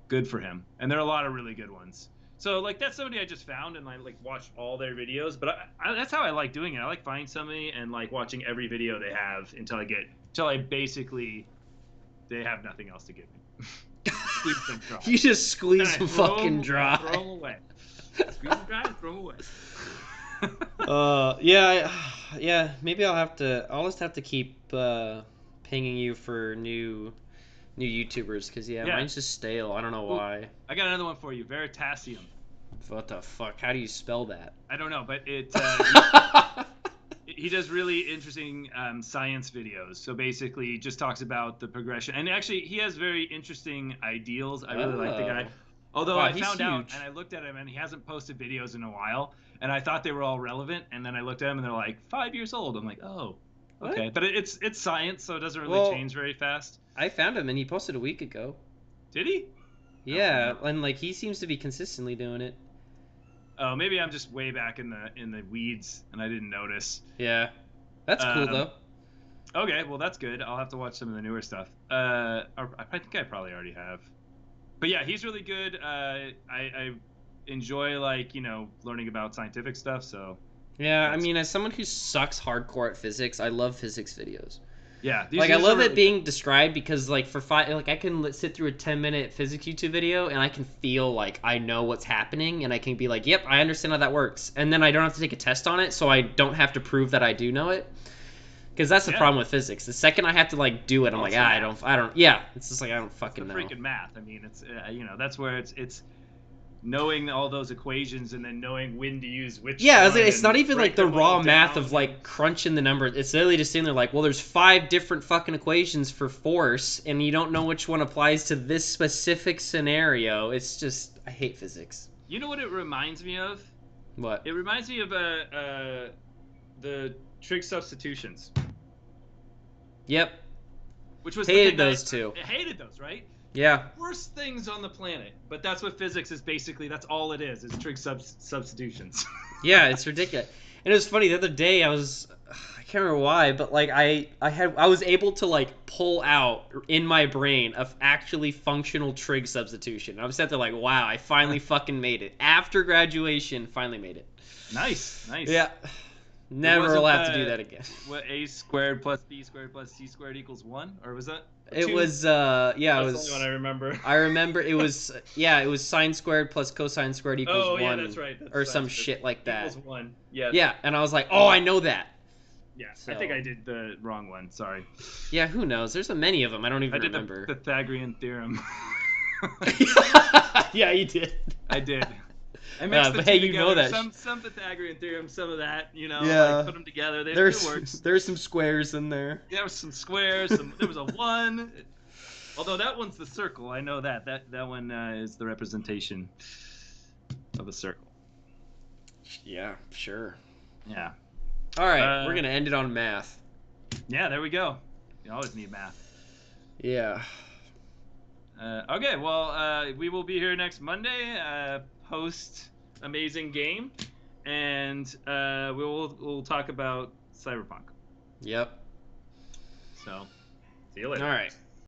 Speaker 1: good for him. And there are a lot of really good ones. So like that's somebody I just found and I like watched all their videos. But that's how I like doing it. I like finding somebody and like watching every video they have until I basically they have nothing else to give me. Squeeze them dry.
Speaker 2: You just squeeze
Speaker 1: And I
Speaker 2: them fucking
Speaker 1: Throw
Speaker 2: dry.
Speaker 1: them away. Squeeze them dry and throw them away.
Speaker 2: Yeah, yeah. Maybe I'll just have to keep pinging you for new YouTubers because yeah,
Speaker 1: Yeah.
Speaker 2: mine's just stale. I don't know
Speaker 1: Ooh,
Speaker 2: why.
Speaker 1: I got another one for you. Veritasium.
Speaker 2: What the fuck? How do you spell that?
Speaker 1: I don't know, but he does really interesting science videos. So basically, he just talks about the progression, and actually, he has very interesting ideals. I really like the guy.
Speaker 2: Oh.
Speaker 1: Although
Speaker 2: Wow,
Speaker 1: I
Speaker 2: he's
Speaker 1: found out,
Speaker 2: huge.
Speaker 1: and I looked at him, and he hasn't posted videos in a while, and I thought they were all relevant, and then I looked at him, and they're like 5 years old. I'm like, oh, okay,
Speaker 2: What?
Speaker 1: but it's science, so it doesn't really
Speaker 2: Well,
Speaker 1: change very fast.
Speaker 2: I found him and he posted a week ago.
Speaker 1: Did he?
Speaker 2: Yeah,
Speaker 1: Oh,
Speaker 2: and like he seems to be consistently doing it.
Speaker 1: oh, maybe I'm just way back in the weeds, and I didn't notice.
Speaker 2: Yeah, that's cool
Speaker 1: Um,
Speaker 2: though.
Speaker 1: Okay, well that's good. I'll have to watch some of the newer stuff. I think I probably already have. But yeah, he's really good. I enjoy like learning about scientific stuff. So
Speaker 2: Yeah, I
Speaker 1: that's
Speaker 2: mean, as someone who sucks hardcore at physics, I love physics videos.
Speaker 1: yeah,
Speaker 2: Like I
Speaker 1: these are
Speaker 2: love it
Speaker 1: really
Speaker 2: being described because like for five like I can sit through a 10-minute physics YouTube video and I can feel like I know what's happening and I can be like, "Yep, I understand how that works." And then I don't have to take a test on it, so I don't have to prove that I do know it. Because that's the
Speaker 1: yeah.
Speaker 2: problem with physics. The second I have to like do it, I'm
Speaker 1: Well,
Speaker 2: like,
Speaker 1: it's the
Speaker 2: ah,
Speaker 1: math.
Speaker 2: I don't. Yeah, it's just like I don't
Speaker 1: It's the
Speaker 2: fucking know.
Speaker 1: freaking math. I mean, it's that's where it's knowing all those equations and then knowing when to use which
Speaker 2: Yeah,
Speaker 1: one
Speaker 2: it's not
Speaker 1: and
Speaker 2: even like
Speaker 1: break
Speaker 2: the
Speaker 1: them all
Speaker 2: raw math
Speaker 1: down
Speaker 2: of like crunching the numbers. It's literally just sitting there like, well, there's 5 different fucking equations for force, and you don't know which one applies to this specific scenario. It's just I hate physics.
Speaker 1: You know what it reminds me of?
Speaker 2: What?
Speaker 1: It reminds me of the trig substitutions,
Speaker 2: Yep.
Speaker 1: which was the
Speaker 2: Hated
Speaker 1: thing
Speaker 2: those two.
Speaker 1: I hated those, right?
Speaker 2: Yeah.
Speaker 1: Worst things on the planet, but that's what physics is basically. That's all it is trig substitutions.
Speaker 2: Yeah, it's ridiculous. And it was funny the other day. I can't remember why, but like I was able to like pull out in my brain of actually functional trig substitution. I was sat there like, wow, I finally fucking made it after graduation. Finally made it.
Speaker 1: Nice.
Speaker 2: Yeah. Never
Speaker 1: wasn't
Speaker 2: will have to do that again.
Speaker 1: What a squared plus b squared plus c squared equals 1, or was that?
Speaker 2: It
Speaker 1: 2?
Speaker 2: was
Speaker 1: That's
Speaker 2: it
Speaker 1: the
Speaker 2: was
Speaker 1: only one I remember.
Speaker 2: I remember it was it was sine squared plus cosine squared equals
Speaker 1: Oh
Speaker 2: 1
Speaker 1: yeah, that's right. That's
Speaker 2: or
Speaker 1: sine
Speaker 2: some
Speaker 1: squared
Speaker 2: shit like that.
Speaker 1: equals 1. Yeah.
Speaker 2: Yeah, and I was like, "Oh, I know that."
Speaker 1: Yeah,
Speaker 2: So
Speaker 1: I think I did the wrong one. Sorry.
Speaker 2: yeah, who knows? There's so many of them. I don't
Speaker 1: I
Speaker 2: even
Speaker 1: did
Speaker 2: remember.
Speaker 1: the Pythagorean theorem.
Speaker 2: Yeah, you did.
Speaker 1: I did. I mixed the
Speaker 2: But
Speaker 1: two
Speaker 2: hey, you know
Speaker 1: together.
Speaker 2: that.
Speaker 1: Some Pythagorean theorem, some of that. Like
Speaker 2: Yeah.
Speaker 1: put them together. It
Speaker 2: There's
Speaker 1: works.
Speaker 2: there's some squares in there.
Speaker 1: There was some squares. There was a 1. Although that one's the circle. I know that. That one is the representation of a circle.
Speaker 2: Yeah, sure.
Speaker 1: Yeah.
Speaker 2: All right, we're gonna end it on math.
Speaker 1: Yeah, there we go. You always need math.
Speaker 2: Yeah.
Speaker 1: Okay, well, we will be here next Monday, post amazing game, and we'll talk about Cyberpunk.
Speaker 2: Yep.
Speaker 1: So, see you later.
Speaker 2: All right.